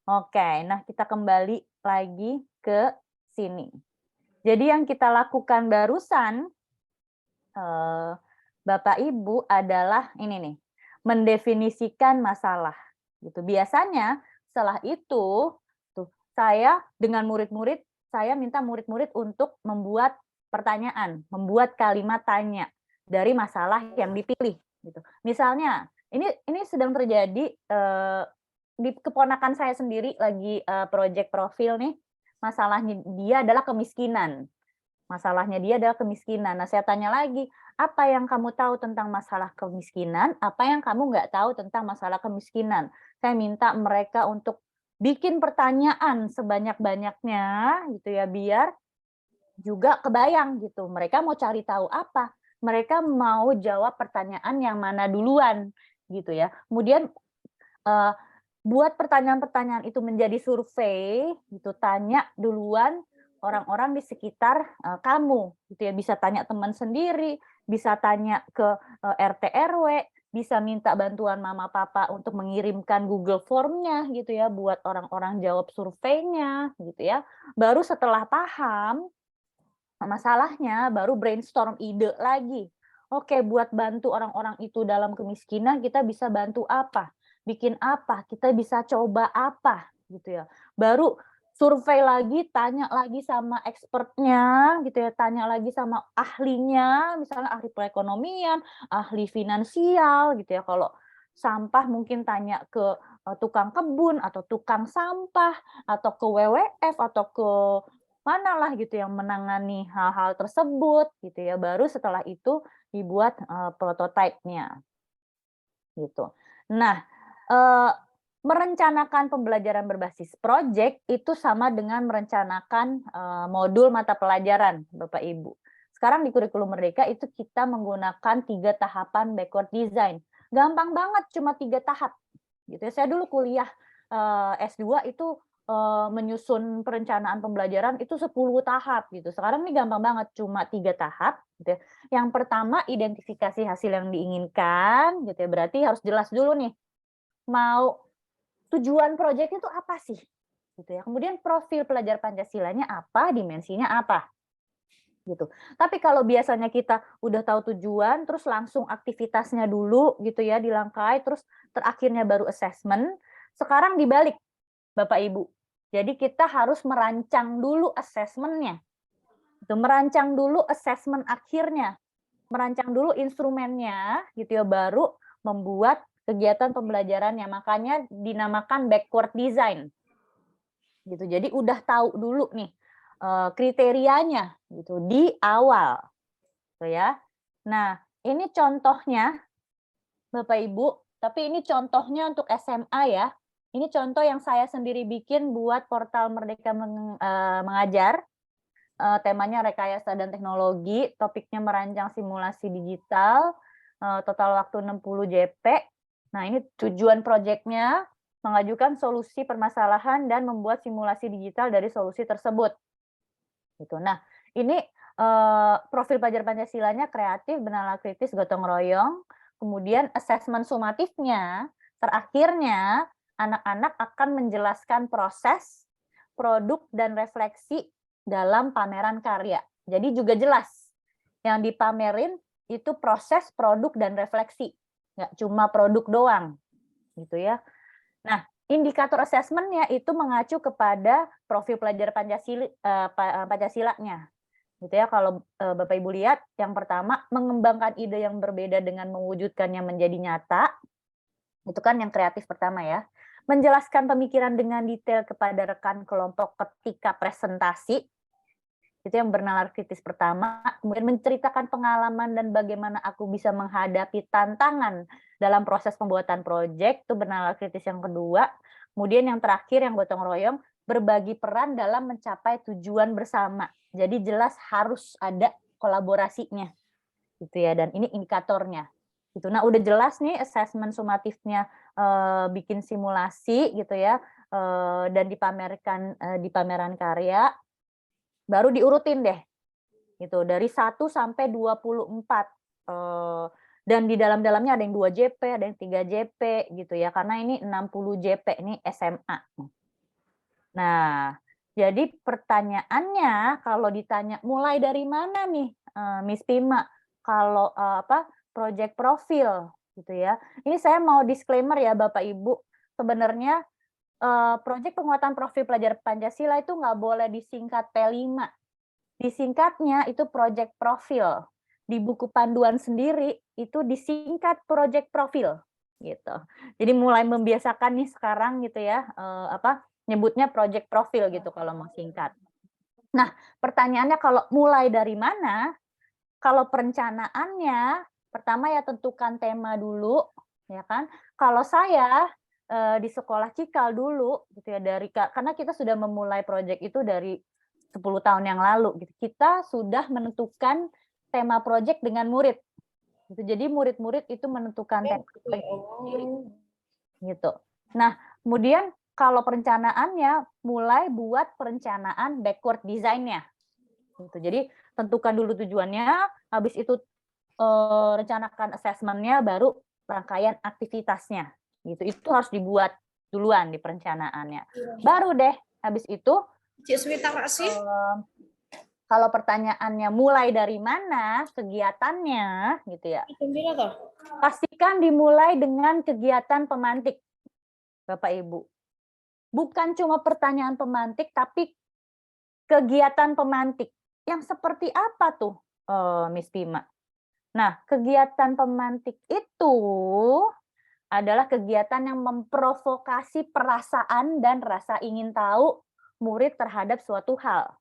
Oke, nah kita kembali lagi ke sini. Jadi yang kita lakukan barusan, Bapak Ibu, adalah ini nih, mendefinisikan masalah. Gitu. Biasanya setelah itu, saya dengan murid-murid, saya minta murid-murid untuk membuat pertanyaan, membuat kalimat tanya dari masalah yang dipilih. Gitu. Misalnya, ini sedang terjadi di keponakan saya sendiri lagi project profil nih, masalahnya dia adalah kemiskinan. Masalahnya dia adalah kemiskinan. Nah, saya tanya lagi, apa yang kamu tahu tentang masalah kemiskinan? Apa yang kamu nggak tahu tentang masalah kemiskinan? Saya minta mereka untuk bikin pertanyaan sebanyak-banyaknya, gitu ya, biar juga kebayang gitu. Mereka mau cari tahu apa? Mereka mau jawab pertanyaan yang mana duluan, gitu ya. Kemudian buat pertanyaan-pertanyaan itu menjadi survei, gitu, tanya duluan orang-orang di sekitar kamu, gitu ya, bisa tanya teman sendiri, bisa tanya ke RT RW, bisa minta bantuan mama papa untuk mengirimkan Google Form-nya, gitu ya, buat orang-orang jawab surveinya, gitu ya. Baru setelah paham masalahnya, baru brainstorm ide lagi. Oke, buat bantu orang-orang itu dalam kemiskinan, kita bisa bantu apa? Bikin apa, kita bisa coba apa, gitu ya. Baru survei lagi, tanya lagi sama expertnya, gitu ya, tanya lagi sama ahlinya, misalnya ahli perekonomian, ahli finansial, gitu ya. Kalau sampah mungkin tanya ke tukang kebun atau tukang sampah atau ke WWF atau ke mana lah gitu yang menangani hal-hal tersebut, gitu ya. Baru setelah itu dibuat prototipe-nya, gitu. Nah, merencanakan pembelajaran berbasis project itu sama dengan merencanakan modul mata pelajaran, Bapak Ibu. Sekarang di kurikulum Merdeka itu kita menggunakan 3 tahapan backward design. Gampang banget, cuma 3 tahap. Gitu ya. Saya dulu kuliah S2 itu menyusun perencanaan pembelajaran itu 10 tahap gitu. Sekarang ini gampang banget, cuma 3 tahap. Gitu ya. Yang pertama, identifikasi hasil yang diinginkan, gitu ya. Berarti harus jelas dulu nih, mau tujuan proyek itu apa sih? Gitu ya. Kemudian profil pelajar Pancasilanya apa, dimensinya apa. Gitu. Tapi kalau biasanya kita udah tahu tujuan, terus langsung aktivitasnya dulu gitu ya, dilangkai, terus terakhirnya baru assessment. Sekarang dibalik, Bapak Ibu. Jadi kita harus merancang dulu assessment-nya. Gitu, merancang dulu assessment akhirnya. Merancang dulu instrumennya, gitu ya, baru membuat kegiatan pembelajarannya. Makanya dinamakan backward design. Gitu. Jadi udah tahu dulu nih kriterianya gitu di awal. Gitu ya. Nah, ini contohnya Bapak Ibu, tapi ini contohnya untuk SMA ya. Ini contoh yang saya sendiri bikin buat portal Merdeka Mengajar. Temanya rekayasa dan teknologi, topiknya merancang simulasi digital, total waktu 60 JP. Nah, ini tujuan proyeknya mengajukan solusi permasalahan dan membuat simulasi digital dari solusi tersebut. Gitu. Nah, ini profil pelajar Pancasilanya kreatif, bernalar kritis, gotong royong. Kemudian asesmen sumatifnya, terakhirnya anak-anak akan menjelaskan proses, produk, dan refleksi dalam pameran karya. Jadi juga jelas, yang dipamerin itu proses, produk, dan refleksi. Nggak cuma produk doang. Gitu ya. Nah, indikator assessment-nya itu mengacu kepada profil pelajar Pancasilanya. gitu ya. Kalau Bapak Ibu lihat, yang pertama mengembangkan ide yang berbeda dengan mewujudkannya menjadi nyata, itu kan yang kreatif pertama ya. Menjelaskan pemikiran dengan detail kepada rekan kelompok ketika presentasi, itu yang bernalar kritis pertama. Kemudian menceritakan pengalaman dan bagaimana aku bisa menghadapi tantangan dalam proses pembuatan proyek, itu bernalar kritis yang kedua. Kemudian yang terakhir, yang gotong royong, berbagi peran dalam mencapai tujuan bersama. Jadi jelas harus ada kolaborasinya, gitu ya. Dan ini indikatornya. Gitu. Nah, udah jelas nih assessment sumatifnya, bikin simulasi, gitu ya, dan dipamerkan di pameran karya. Baru diurutin deh, gitu, dari 1 sampai 24. Dan di dalamnya ada yang 2 JP, ada yang 3 JP, gitu ya, karena ini 60 JP, ini SMA. Nah, jadi pertanyaannya, kalau ditanya mulai dari mana nih, Miss Pima, kalau project profil, gitu ya. Ini saya mau disclaimer ya Bapak Ibu, sebenarnya proyek penguatan profil pelajar Pancasila itu nggak boleh disingkat P5. Disingkatnya itu proyek profil. Di buku panduan sendiri itu disingkat proyek profil gitu. Jadi mulai membiasakan nih sekarang gitu ya, nyebutnya proyek profil gitu kalau mau singkat. Nah, pertanyaannya kalau mulai dari mana? Kalau perencanaannya, pertama ya tentukan tema dulu, ya kan? Kalau saya di sekolah Cikal dulu gitu ya, karena kita sudah memulai proyek itu dari 10 tahun yang lalu gitu. Kita sudah menentukan tema proyek dengan murid. Gitu. Jadi murid-murid itu menentukan tema gitu. Nah, kemudian kalau perencanaannya mulai buat perencanaan backward design-nya. Gitu. Jadi tentukan dulu tujuannya, habis itu rencanakan assessment-nya, baru rangkaian aktivitasnya. Gitu. Itu harus dibuat duluan di perencanaannya. Baru deh habis itu kalau pertanyaannya mulai dari mana kegiatannya gitu ya. Pastikan dimulai dengan kegiatan pemantik. Bapak Ibu. Bukan cuma pertanyaan pemantik tapi kegiatan pemantik. Yang seperti apa tuh, Miss Pima? Nah, kegiatan pemantik itu adalah kegiatan yang memprovokasi perasaan dan rasa ingin tahu murid terhadap suatu hal.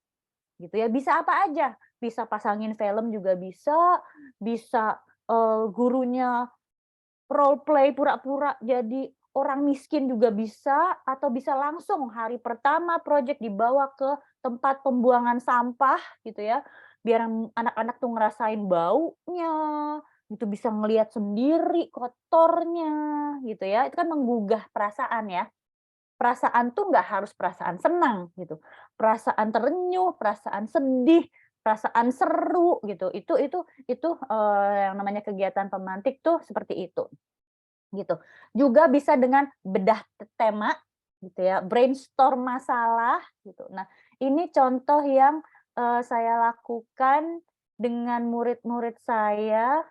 Gitu ya, bisa apa aja. Bisa pasangin film juga bisa gurunya role play pura-pura jadi orang miskin juga bisa, atau bisa langsung hari pertama proyek dibawa ke tempat pembuangan sampah gitu ya. Biar anak-anak tuh ngerasain baunya, gitu, bisa ngelihat sendiri kotornya gitu ya. Itu kan menggugah perasaan ya. Perasaan tuh nggak harus perasaan senang gitu. Perasaan terenyuh, perasaan sedih, perasaan seru gitu. Itu yang namanya kegiatan pemantik tuh seperti itu. Gitu. Juga bisa dengan bedah tema gitu ya, brainstorm masalah gitu. Nah, ini contoh yang saya lakukan dengan murid-murid saya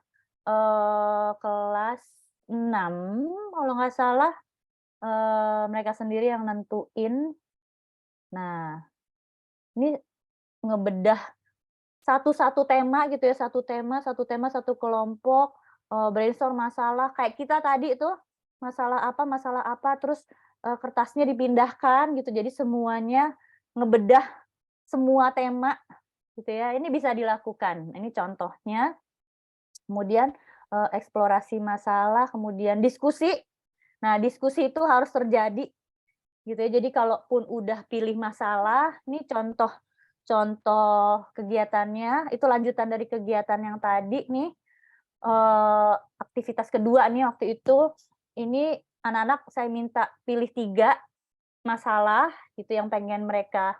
kelas 6 kalau nggak salah, mereka sendiri yang nentuin. Nah, ini ngebedah satu tema gitu ya, satu tema, satu kelompok, brainstorm masalah kayak kita tadi itu masalah apa, terus kertasnya dipindahkan gitu, jadi semuanya ngebedah semua tema gitu ya. Ini bisa dilakukan. Ini contohnya. Kemudian eksplorasi masalah, kemudian diskusi. Nah, diskusi itu harus terjadi gitu ya. Jadi kalaupun udah pilih masalah, ini contoh kegiatannya, itu lanjutan dari kegiatan yang tadi nih. Aktivitas kedua nih waktu itu, ini anak-anak saya minta pilih 3 masalah gitu yang pengen mereka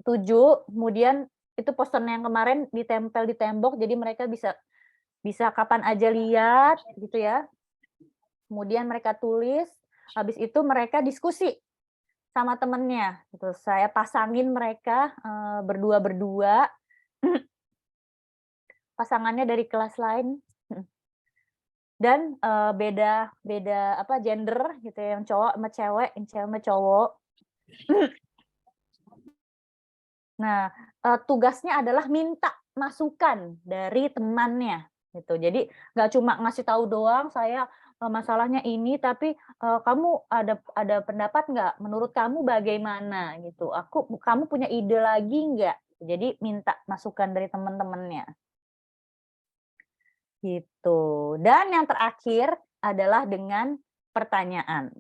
tuju, kemudian itu posternya yang kemarin ditempel di tembok, jadi mereka bisa kapan aja lihat gitu ya. Kemudian mereka tulis, habis itu mereka diskusi sama temennya gitu. Saya pasangin mereka berdua-berdua, pasangannya dari kelas lain dan beda gender gitu ya, yang cowok sama cewek, yang cewek sama cowok. Nah, tugasnya adalah minta masukan dari temannya gitu. Jadi nggak cuma ngasih tahu doang, saya masalahnya ini, tapi kamu ada pendapat nggak? Menurut kamu bagaimana gitu? Kamu punya ide lagi nggak? Jadi minta masukan dari teman-temannya. Gitu. Dan yang terakhir adalah dengan pertanyaan.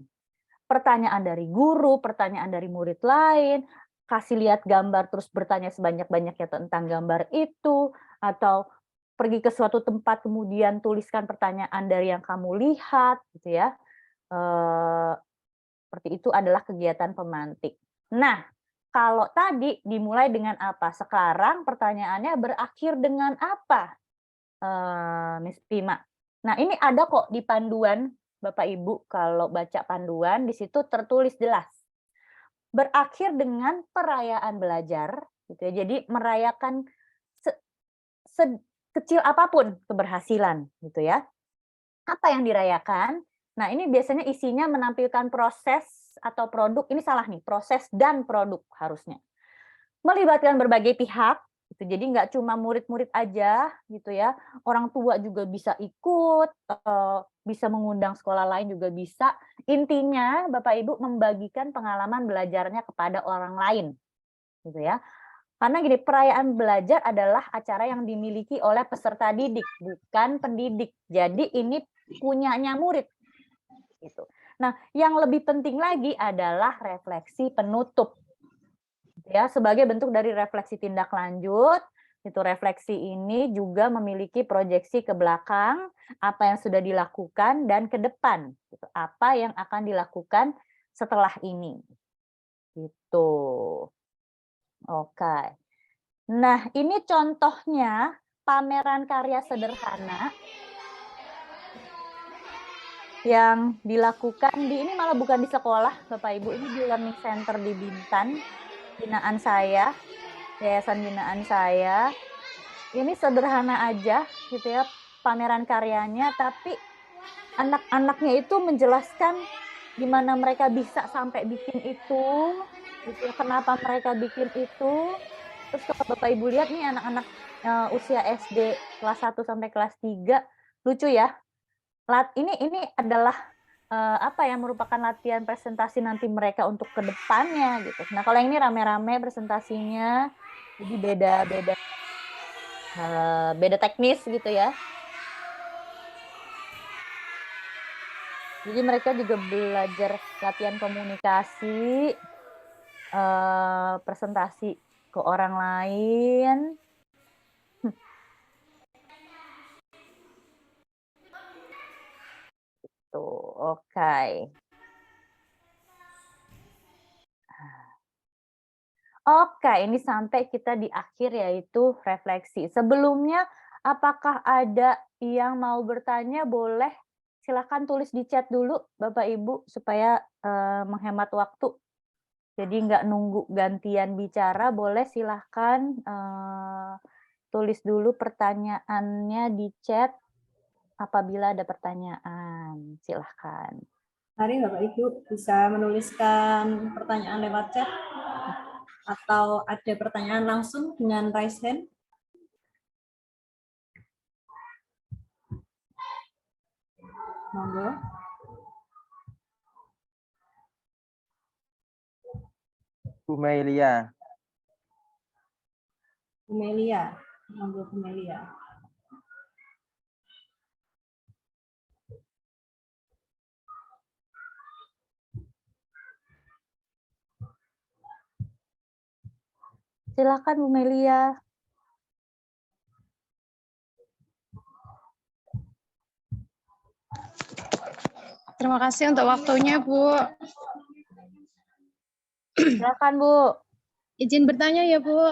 Pertanyaan dari guru, pertanyaan dari murid lain, kasih lihat gambar terus bertanya sebanyak-banyaknya tentang gambar itu, atau pergi ke suatu tempat kemudian tuliskan pertanyaan dari yang kamu lihat, gitu ya. Seperti itu adalah kegiatan pemantik. Nah, kalau tadi dimulai dengan apa? Sekarang pertanyaannya berakhir dengan apa, Miss Pima? Nah, ini ada kok di panduan Bapak Ibu, kalau baca panduan di situ tertulis jelas. Berakhir dengan perayaan belajar, gitu ya. Jadi merayakan sekecil apapun keberhasilan, gitu ya. Apa yang dirayakan? Nah, ini biasanya isinya menampilkan proses atau produk. Ini salah nih, proses dan produk harusnya. Melibatkan berbagai pihak, gitu. Jadi nggak cuma murid-murid aja, gitu ya. Orang tua juga bisa ikut, bisa mengundang sekolah lain juga bisa. Intinya, Bapak Ibu membagikan pengalaman belajarnya kepada orang lain, gitu ya. Karena gini, perayaan belajar adalah acara yang dimiliki oleh peserta didik, bukan pendidik. Jadi ini punyanya murid. Gitu. Nah, yang lebih penting lagi adalah refleksi penutup. Ya, sebagai bentuk dari refleksi tindak lanjut, itu refleksi ini juga memiliki proyeksi ke belakang, apa yang sudah dilakukan, dan ke depan, gitu, apa yang akan dilakukan setelah ini. Gitu. Oke. Nah, ini contohnya pameran karya sederhana yang dilakukan ini malah bukan di sekolah, Bapak Ibu, ini di Learning Center di Bintan, binaan saya, yayasan binaan saya. Ini sederhana aja gitu ya pameran karyanya, tapi anak-anaknya itu menjelaskan gimana mereka bisa sampai bikin itu, gitu ya, kenapa mereka bikin itu. Terus kalau Bapak Ibu lihat nih anak-anak usia SD kelas 1 sampai kelas 3, lucu ya. Ini adalah apa ya, merupakan latihan presentasi nanti mereka untuk ke depannya gitu. Nah, kalau yang ini rame-rame presentasinya, jadi beda teknis gitu ya. Jadi mereka juga belajar latihan komunikasi, presentasi ke orang lain. Tuh, oke. Oke, ini sampai kita di akhir yaitu refleksi. Sebelumnya, apakah ada yang mau bertanya? Boleh, silakan tulis di chat dulu, Bapak Ibu, supaya menghemat waktu. Jadi nggak nunggu gantian bicara, boleh silahkan tulis dulu pertanyaannya di chat apabila ada pertanyaan. Silahkan. Mari Bapak Ibu bisa menuliskan pertanyaan lewat chat atau ada pertanyaan langsung dengan raise hand. Monggo. Bu Melia. Bu Melia, monggo Bu Melia. Silakan Bu Melia. Terima kasih untuk waktunya, Bu. Silakan, Bu. Izin bertanya ya, Bu.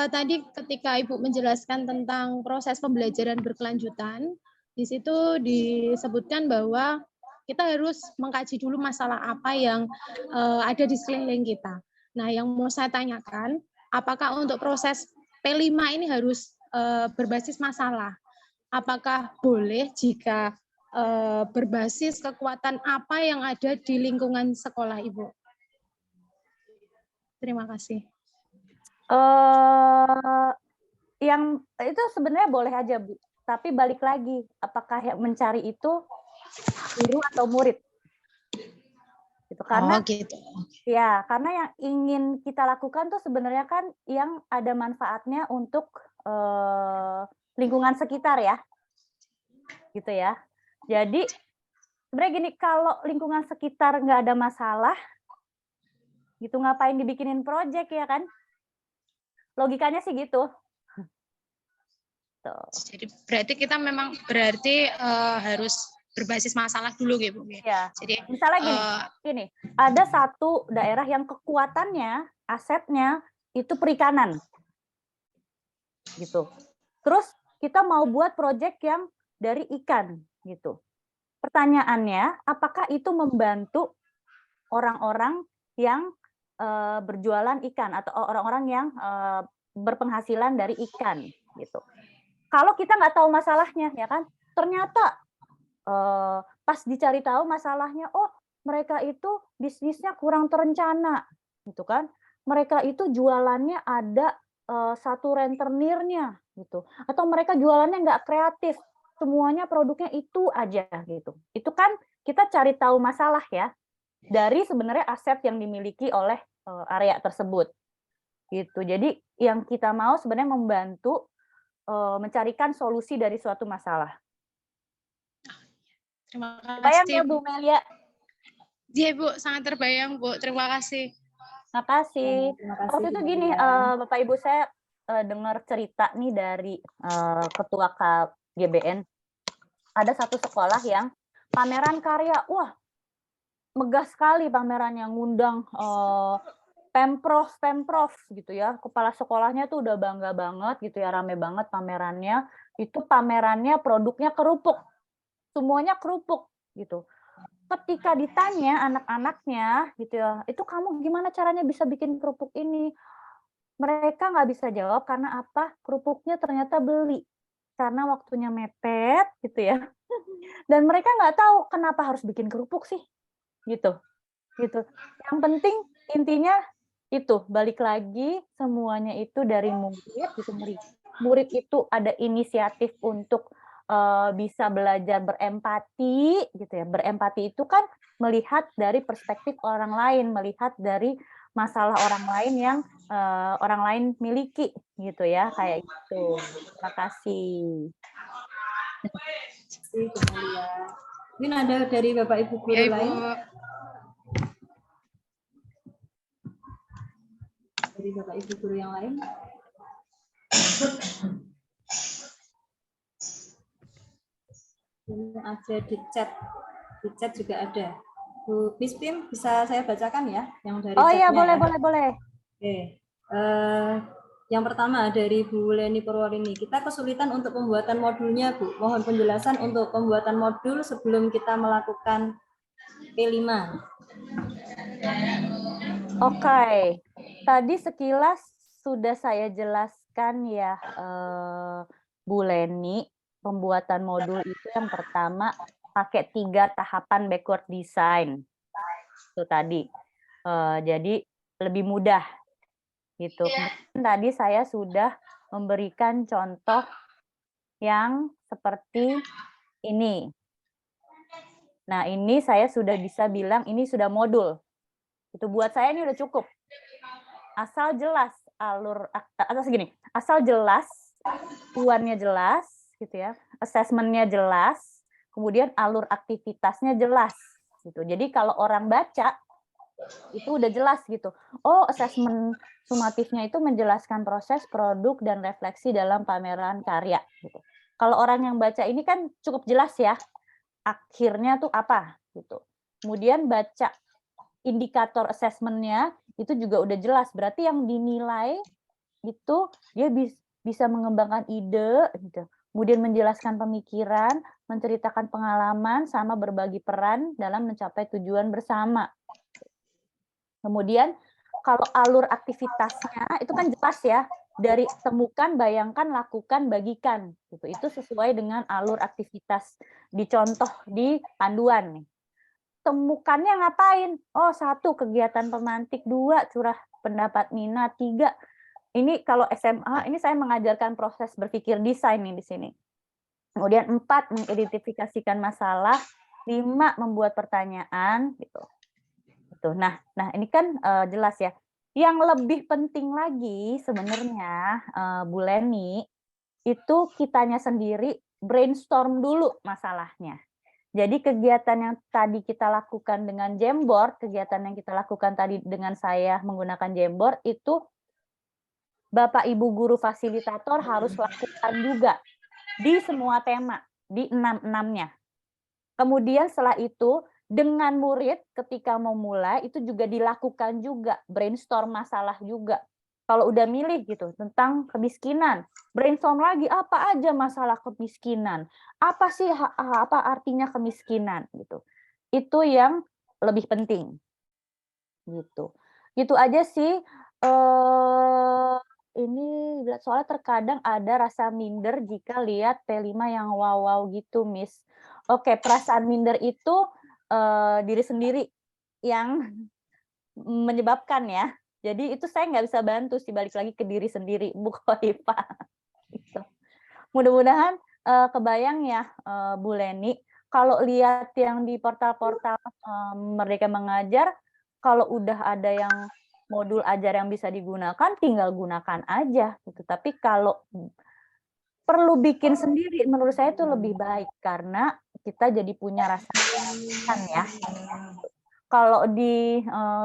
Tadi ketika Ibu menjelaskan tentang proses pembelajaran berkelanjutan, di situ disebutkan bahwa kita harus mengkaji dulu masalah apa yang ada di sekeliling kita. Nah, yang mau saya tanyakan, apakah untuk proses P5 ini harus berbasis masalah? Apakah boleh jika berbasis kekuatan apa yang ada di lingkungan sekolah Ibu? Terima kasih. Yang itu sebenarnya boleh aja, Bu. Tapi balik lagi, apakah yang mencari itu guru atau murid? Gitu. Karena gitu. ya, karena yang ingin kita lakukan tuh sebenarnya kan yang ada manfaatnya untuk lingkungan sekitar ya. Gitu ya. Jadi sebenarnya gini, kalau lingkungan sekitar nggak ada masalah, gitu ngapain dibikinin proyek ya kan? Logikanya sih gitu. Tuh. Jadi berarti kita memang harus berbasis masalah dulu gitu, Bu. Ya. Jadi Misalnya gini, ada satu daerah yang kekuatannya, asetnya itu perikanan. Gitu. Terus kita mau buat proyek yang dari ikan gitu. Pertanyaannya, apakah itu membantu orang-orang yang berjualan ikan atau orang-orang yang berpenghasilan dari ikan gitu. Kalau kita nggak tahu masalahnya, ya kan, ternyata pas dicari tahu masalahnya, oh mereka itu bisnisnya kurang terencana, gitu kan? Mereka itu jualannya ada satu rentenirnya, gitu. Atau mereka jualannya nggak kreatif, semuanya produknya itu aja, gitu. Itu kan kita cari tahu masalah ya dari sebenarnya aset yang dimiliki oleh area tersebut, gitu. Jadi yang kita mau sebenarnya membantu mencarikan solusi dari suatu masalah. Terima kasih. Bayang ya Bu Melia? Iya Bu, sangat terbayang Bu. Terima kasih. Makasih. Waktu itu gini, Bapak Ibu saya dengar cerita nih dari Ketua KGBN. Ada satu sekolah yang pameran karya, wah megah sekali pamerannya, ngundang pemprov gitu ya, kepala sekolahnya tuh udah bangga banget gitu ya, rame banget pamerannya. Itu pamerannya produknya kerupuk, semuanya kerupuk gitu. Ketika ditanya anak-anaknya gitu ya, itu kamu gimana caranya bisa bikin kerupuk ini? Mereka nggak bisa jawab karena apa? Kerupuknya ternyata beli karena waktunya mepet gitu ya. Dan mereka nggak tahu kenapa harus bikin kerupuk sih, gitu. Yang penting intinya itu balik lagi semuanya itu dari murid gitu. Murid itu ada inisiatif untuk bisa belajar berempati gitu ya. Berempati itu kan melihat dari perspektif orang lain, melihat dari masalah orang lain yang orang lain miliki gitu ya, kayak gitu. Terima kasih. Mungkin ada dari Bapak Ibu guru lain? Dari Bapak Ibu guru yang lain? Ini ada di chat juga ada. Bu Bispim, bisa saya bacakan ya yang dari Oh iya, chatnya boleh. Oke. Yang pertama dari Bu Leni Purwalini, kita kesulitan untuk pembuatan modulnya, Bu. Mohon penjelasan untuk pembuatan modul sebelum kita melakukan P5. Oke. Tadi sekilas sudah saya jelaskan ya, Bu Leni, pembuatan modul itu yang pertama pakai 3 tahapan backward design. Itu tadi. Jadi lebih mudah gitu. Kemudian tadi saya sudah memberikan contoh yang seperti ini. Nah, ini saya sudah bisa bilang ini sudah modul. Itu buat saya ini udah cukup. Asal jelas asal jelas, tujuannya jelas gitu ya, assessment-nya jelas, kemudian alur aktivitasnya jelas gitu. Jadi kalau orang baca itu udah jelas gitu. Oh, assessment sumatifnya itu menjelaskan proses, produk, dan refleksi dalam pameran karya gitu. Kalau orang yang baca ini kan cukup jelas ya, akhirnya tuh apa gitu. Kemudian baca indikator assessment-nya itu juga udah jelas. Berarti yang dinilai itu dia bisa mengembangkan ide gitu. Kemudian menjelaskan pemikiran, menceritakan pengalaman, sama berbagi peran dalam mencapai tujuan bersama. Kemudian kalau alur aktivitasnya itu kan jelas ya, dari temukan, bayangkan, lakukan, bagikan. Gitu. Itu sesuai dengan alur aktivitas dicontoh di panduan nih. Temukannya ngapain? Oh, 1 kegiatan pemantik, 2 curah pendapat minat, 3 Ini kalau SMA, ini saya mengajarkan proses berpikir desain nih di sini. Kemudian 4, mengidentifikasikan masalah. 5, membuat pertanyaan. Gitu. Nah, ini kan jelas ya. Yang lebih penting lagi sebenarnya, Bu Leni, itu kitanya sendiri brainstorm dulu masalahnya. Jadi kegiatan yang tadi kita lakukan dengan Jamboard, kegiatan yang kita lakukan tadi dengan saya menggunakan Jamboard, itu Bapak Ibu guru fasilitator harus lakukan juga di semua tema, di 6-6-nya. Kemudian setelah itu, dengan murid ketika mau mulai, itu juga dilakukan juga, brainstorm masalah juga. Kalau udah milih gitu, tentang kemiskinan, brainstorm lagi, apa aja masalah kemiskinan, apa sih apa artinya kemiskinan, gitu. Itu yang lebih penting. Gitu. Gitu aja sih. Ini soalnya terkadang ada rasa minder jika lihat P5 yang wow-wow gitu, Miss. Oke, perasaan minder itu diri sendiri yang menyebabkan ya. Jadi itu saya nggak bisa bantu sih, balik lagi ke diri sendiri, Bu Khoifah. Gitu. Mudah-mudahan kebayang ya, Bu Leni, kalau lihat yang di portal-portal Merdeka Mengajar, kalau udah ada yang modul ajar yang bisa digunakan, tinggal gunakan aja gitu. Tapi kalau perlu bikin sendiri, menurut saya itu lebih baik karena kita jadi punya rasa kan ya. Kalau di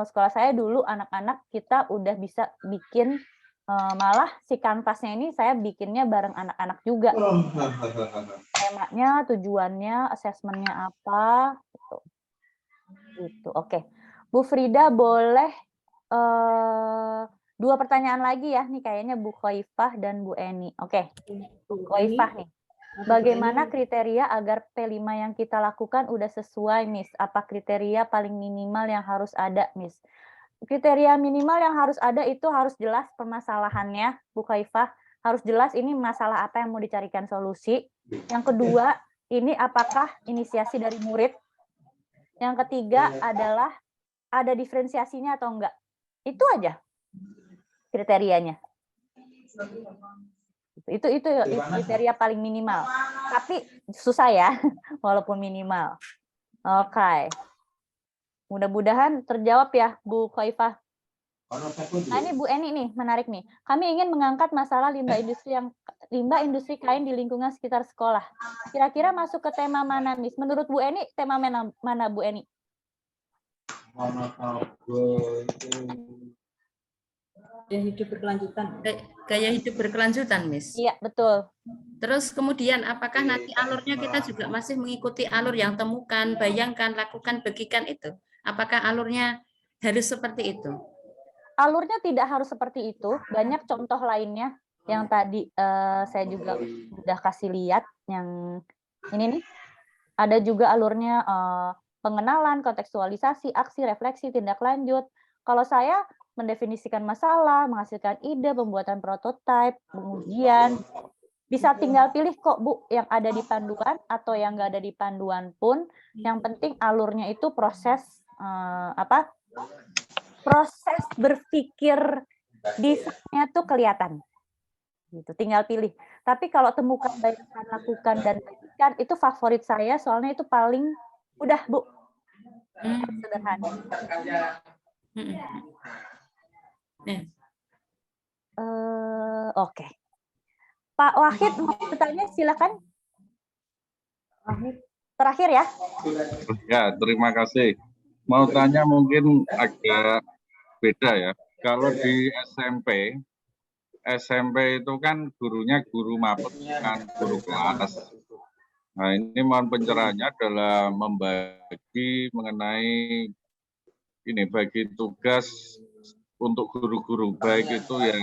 sekolah saya dulu anak-anak kita udah bisa bikin, malah si kanvasnya ini saya bikinnya bareng anak-anak juga. Temanya, tujuannya, asesmennya apa, gitu. Gitu, oke. Bu Frida boleh 2 pertanyaan lagi ya, nih kayaknya Bu Khoifah dan Bu Eni. Oke, Bu Khoifah nih. Bagaimana kriteria agar P5 yang kita lakukan udah sesuai, Miss? Apa kriteria paling minimal yang harus ada, Miss? Kriteria minimal yang harus ada itu harus jelas permasalahannya, Bu Khoifah. Harus jelas ini masalah apa yang mau dicarikan solusi. Yang kedua, ini apakah inisiasi dari murid. Yang ketiga adalah ada diferensiasinya atau enggak. Itu aja kriterianya. Itu kriteria paling minimal. Tapi susah ya, walaupun minimal. Oke. Mudah-mudahan terjawab ya, Bu Khoifah. Nah, ini Bu Eni nih, menarik nih. Kami ingin mengangkat masalah limbah industri kain di lingkungan sekitar sekolah. Kira-kira masuk ke tema mana, Miss? Menurut Bu Eni, tema mana Bu Eni? Gaya hidup berkelanjutan. Gaya hidup berkelanjutan, Miss. Iya, betul. Terus kemudian apakah nanti alurnya kita juga masih mengikuti alur yang temukan, bayangkan, lakukan, bagikan itu? Apakah alurnya harus seperti itu? Alurnya tidak harus seperti itu. Banyak contoh lainnya yang tadi saya juga udah kasih lihat. Yang ini nih, ada juga alurnya pengenalan, kontekstualisasi, aksi, refleksi, tindak lanjut. Kalau saya mendefinisikan masalah, menghasilkan ide, pembuatan prototipe, pengujian. Bisa tinggal pilih kok, Bu, yang ada di panduan atau yang nggak ada di panduan pun. Yang penting alurnya itu proses proses berpikir desainnya tuh kelihatan. Gitu, tinggal pilih. Tapi kalau temukan, bayangkan, lakukan, dan bagikan, itu favorit saya, soalnya itu paling mudah, Bu. Sederhana. Oke. Pak Wahid mau bertanya, silakan. Terakhir ya. Ya, terima kasih. Mau tanya mungkin agak beda ya. Kalau di SMP itu kan gurunya guru mapet, kan guru kelas. Nah, ini mohon pencerahannya dalam membagi mengenai ini, bagi tugas untuk guru-guru, baik itu yang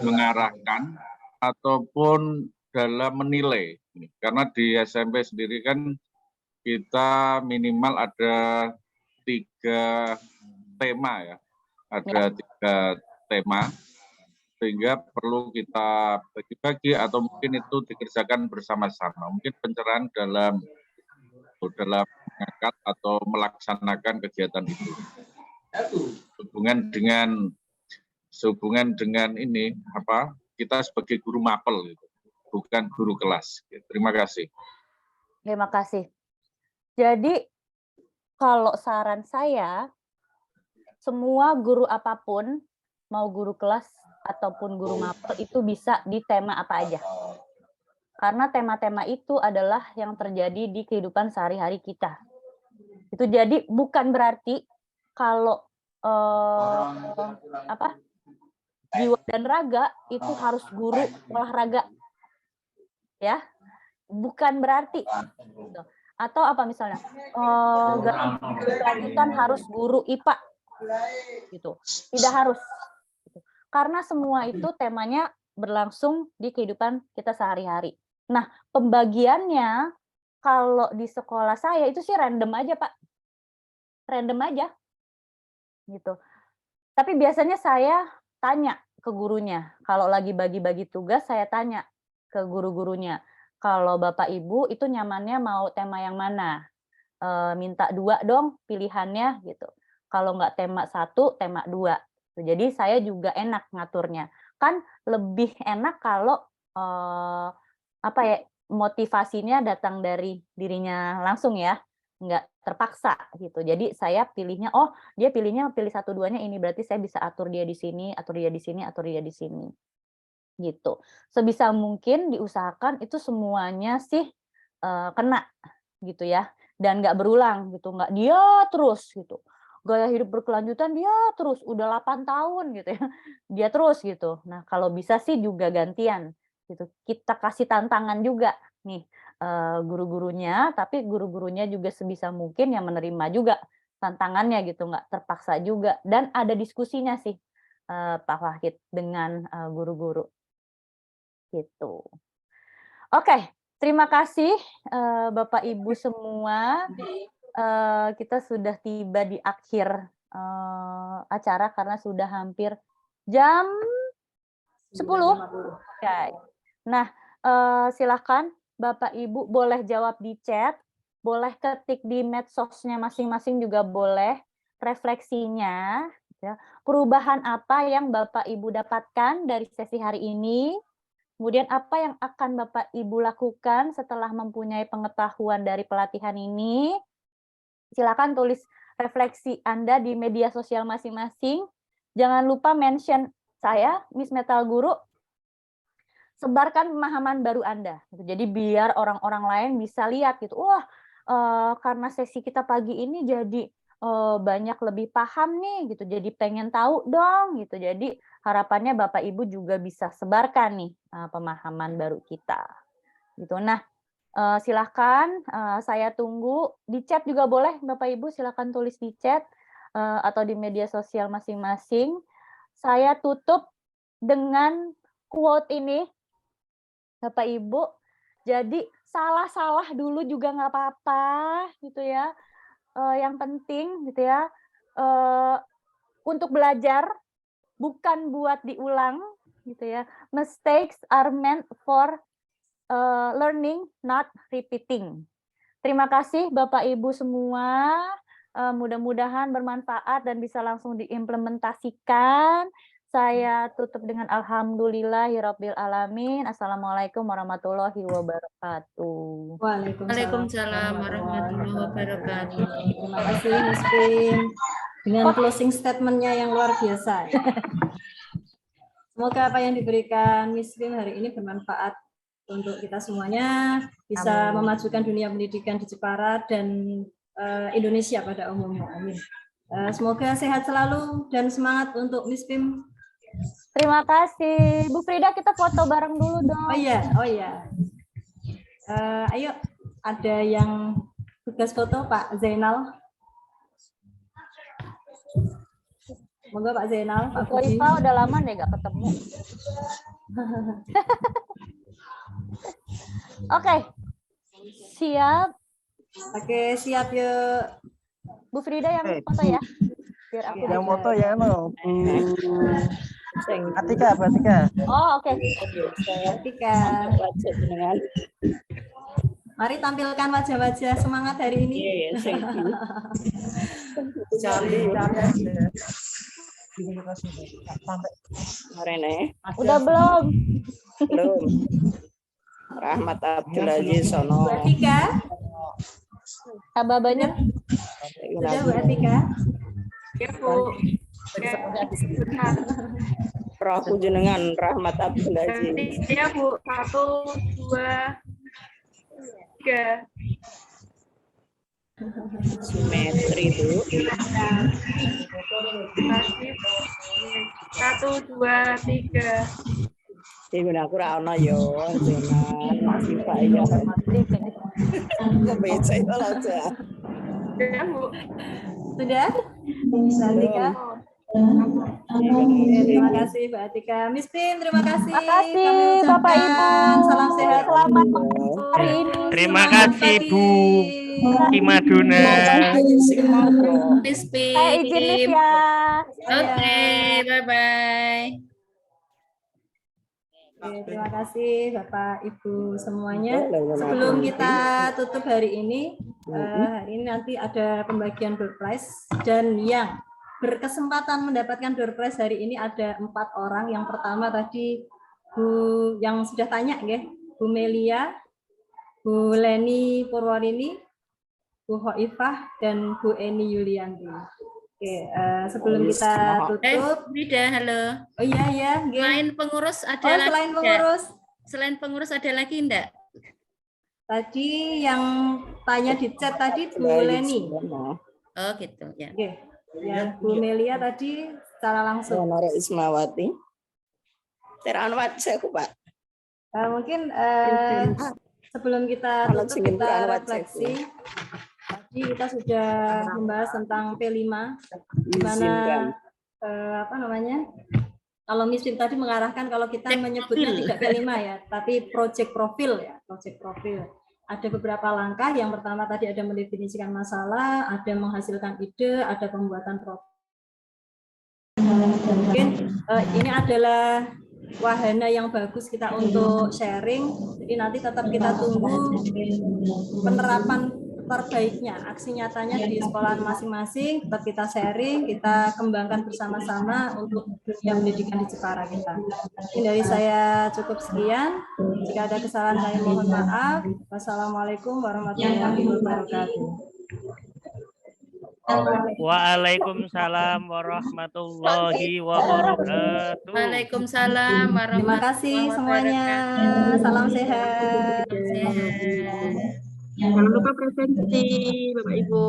mengarahkan ataupun dalam menilai. Karena di SMP sendiri kan kita minimal ada 3 tema ya. Ada 3 tema, sehingga perlu kita bagi-bagi atau mungkin itu dikerjakan bersama-sama. Mungkin pencerahan dalam mengangkat atau melaksanakan kegiatan itu. Hubungan dengan sehubungan dengan ini apa kita sebagai guru mapel gitu, bukan guru kelas. Terima kasih. Terima kasih. Jadi kalau saran saya, semua guru apapun, mau guru kelas ataupun guru mapel itu bisa di tema apa aja. Karena tema-tema itu adalah yang terjadi di kehidupan sehari-hari kita. Itu jadi bukan berarti kalau jiwa dan raga itu harus guru olahraga, ya, bukan berarti. Gitu. Atau apa misalnya berkelanjutan harus guru IPA, gitu. Tidak harus. Gitu. Karena semua itu temanya berlangsung di kehidupan kita sehari-hari. Nah, pembagiannya kalau di sekolah saya itu sih random aja, Pak. Random aja. Gitu. Tapi biasanya saya tanya ke gurunya. Kalau lagi bagi-bagi tugas, saya tanya ke guru-gurunya. Kalau Bapak Ibu itu nyamannya mau tema yang mana? Minta 2 dong pilihannya gitu. Kalau nggak tema 1, tema 2. Jadi saya juga enak ngaturnya. Kan lebih enak kalau motivasinya datang dari dirinya langsung ya, nggak terpaksa gitu. Jadi saya pilihnya, dia pilih 1-2-nya ini, berarti saya bisa atur dia di sini, atur dia di sini, atur dia di sini. Gitu. Sebisa mungkin diusahakan itu semuanya sih kena gitu ya, dan nggak berulang gitu, nggak dia terus gitu. Gaya hidup berkelanjutan dia terus udah 8 tahun gitu ya. Dia terus gitu. Nah, kalau bisa sih juga gantian gitu. Kita kasih tantangan juga nih guru-gurunya, tapi guru-gurunya juga sebisa mungkin yang menerima juga tantangannya gitu, nggak terpaksa juga, dan ada diskusinya sih Pak Wahid dengan guru-guru. Gitu. Oke, terima kasih Bapak Ibu semua. Kita sudah tiba di akhir acara karena sudah hampir jam 10. Okay. Nah, silakan Bapak Ibu boleh jawab di chat, boleh ketik di medsosnya masing-masing juga boleh, refleksinya, ya. Perubahan apa yang Bapak Ibu dapatkan dari sesi hari ini? Kemudian apa yang akan Bapak Ibu lakukan setelah mempunyai pengetahuan dari pelatihan ini? Silakan tulis refleksi Anda di media sosial masing-masing. Jangan lupa mention saya, Miss Metal Guru. Sebarkan pemahaman baru Anda. Jadi biar orang-orang lain bisa lihat gitu. Wah, karena sesi kita pagi ini jadi banyak lebih paham nih gitu. Jadi pengen tahu dong gitu. Jadi harapannya Bapak Ibu juga bisa sebarkan nih pemahaman baru kita. Gitu. Nah, silahkan saya tunggu di chat juga boleh Bapak Ibu, silahkan tulis di chat atau di media sosial masing-masing. Saya tutup dengan quote ini Bapak Ibu. Jadi salah-salah dulu juga nggak apa-apa gitu ya. Yang penting gitu ya, untuk belajar bukan buat diulang gitu ya. Mistakes are meant for learning, not repeating. Terima kasih Bapak Ibu semua. Mudah-mudahan bermanfaat dan bisa langsung diimplementasikan. Saya tutup dengan alhamdulillahirabbil alamin. Assalamualaikum warahmatullahi wabarakatuh. Waalaikumsalam warahmatullahi wabarakatuh. Terima kasih Miss Pim dengan closing statement-nya yang luar biasa. Semoga apa yang diberikan Miss Pim hari ini bermanfaat untuk kita semuanya, bisa memajukan dunia pendidikan di Jepara dan Indonesia pada umumnya. Amin. Semoga sehat selalu dan semangat untuk Miss Pim. Terima kasih. Bu Frida, kita foto bareng dulu dong. Oh iya. Ayo, ada yang tugas foto Pak Zainal. Semoga Pak Zainal. Pak Rifa udah lama deh gak ketemu. Oke. Siap. Oke, siap yuk. Bu Frida yang foto ya. Biar aku yang foto ya no. Atika. Oh, oke. Atika. Mari tampilkan wajah-wajah semangat hari ini. Rene. Udah belum? Belum. Rahmat Abdul Aziz sono. Bu Atika, Tambah banyak. sudah Bu Atika? Ya, Bu. Rohku jenengan Rahmat Abdul Aziz. Ya, Bu. 1, 2, 3. Simetri, Bu. 1, 2, 3. Ibu aku ra ono yo, jenengan masih Pak ya. Kok beca itu aja. Ya, Bu. Sudah? Bu Atika? Oke, terima kasih Mbak Atika. Miss Pin, terima kasih. Terima kasih Kami ucapkan Bapak Ibu. salam sehat. Selamat hari ini. Terima Semangat kasih pagi. Bu Kimaduna. Miss Saya izin Miss ya. Oke, bye-bye. Oke, terima kasih Bapak Ibu semuanya. Sebelum kita tutup hari ini nanti ada pembagian door prize, dan yang berkesempatan mendapatkan door prize hari ini ada 4 orang. Yang pertama tadi Bu yang sudah tanya ya, Bu Melia, Bu Leni Purwarini, Bu Hoifah, dan Bu Eni Yulianti. Oke, sebelum kita tutup, Frida, halo. oh iya, Selain pengurus ada lagi selain enggak? pengurus, Selain pengurus ada lagi enggak? tadi yang tanya di chat tadi Bu Leni. Oh gitu ya. Oke, yang Bu Melia tadi secara langsung. Nara Ismawati. Teranwat saya Pak. Mungkin sebelum kita tutup kita refleksi. Tadi kita sudah membahas tentang P5, di mana kalau Miss Pin tadi mengarahkan kalau kita menyebutnya tidak P5 ya, tapi project profil ya, project profil. Ada beberapa langkah. Yang pertama tadi ada mendefinisikan masalah, ada menghasilkan ide, ada pembuatan profil. Mungkin ini adalah wahana yang bagus kita untuk sharing. Jadi nanti tetap kita tunggu penerapan terbaiknya, aksi nyatanya di sekolahan masing-masing. Tetap kita sharing, kita kembangkan bersama-sama untuk dunia pendidikan di Jepara kita. Ini dari saya cukup sekian. Jika ada kesalahan saya mohon maaf. Wassalamualaikum warahmatullahi wabarakatuh. Waalaikumsalam warahmatullahi wabarakatuh. Waalaikumsalam warahmatullahi wabarakatuh. Terima kasih semuanya. Salam sehat. Jangan lupa presensi, Bapak Ibu.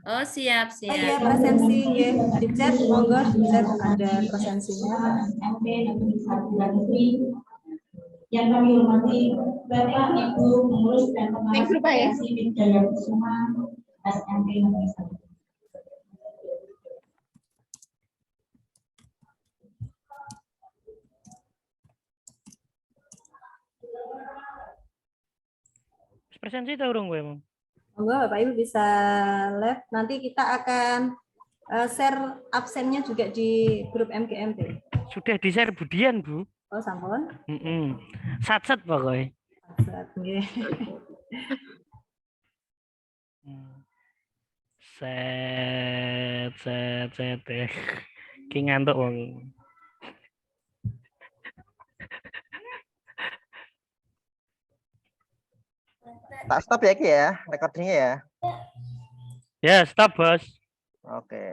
Oh, siap. Iya, presensi ya. Di chat, monggo di chat ada presensinya. Yang kami hormati Bapak, Ibu, pengurus dan pengawas Asosiasi Bidaya Kusuma SMP Negeri 1. Presensi tahu dong gue mau. Monggo Bapak Ibu bisa live. Nanti kita akan share absennya juga di grup MGMP. Sudah di-share Budian, Bu. Oh, sampun. Sat-sat pokoknya. Sat, nggih. Set. Ki ngantuk wong. Tak stop ya Ki ya, recordingnya ya. Ya, stop, Bos. Oke.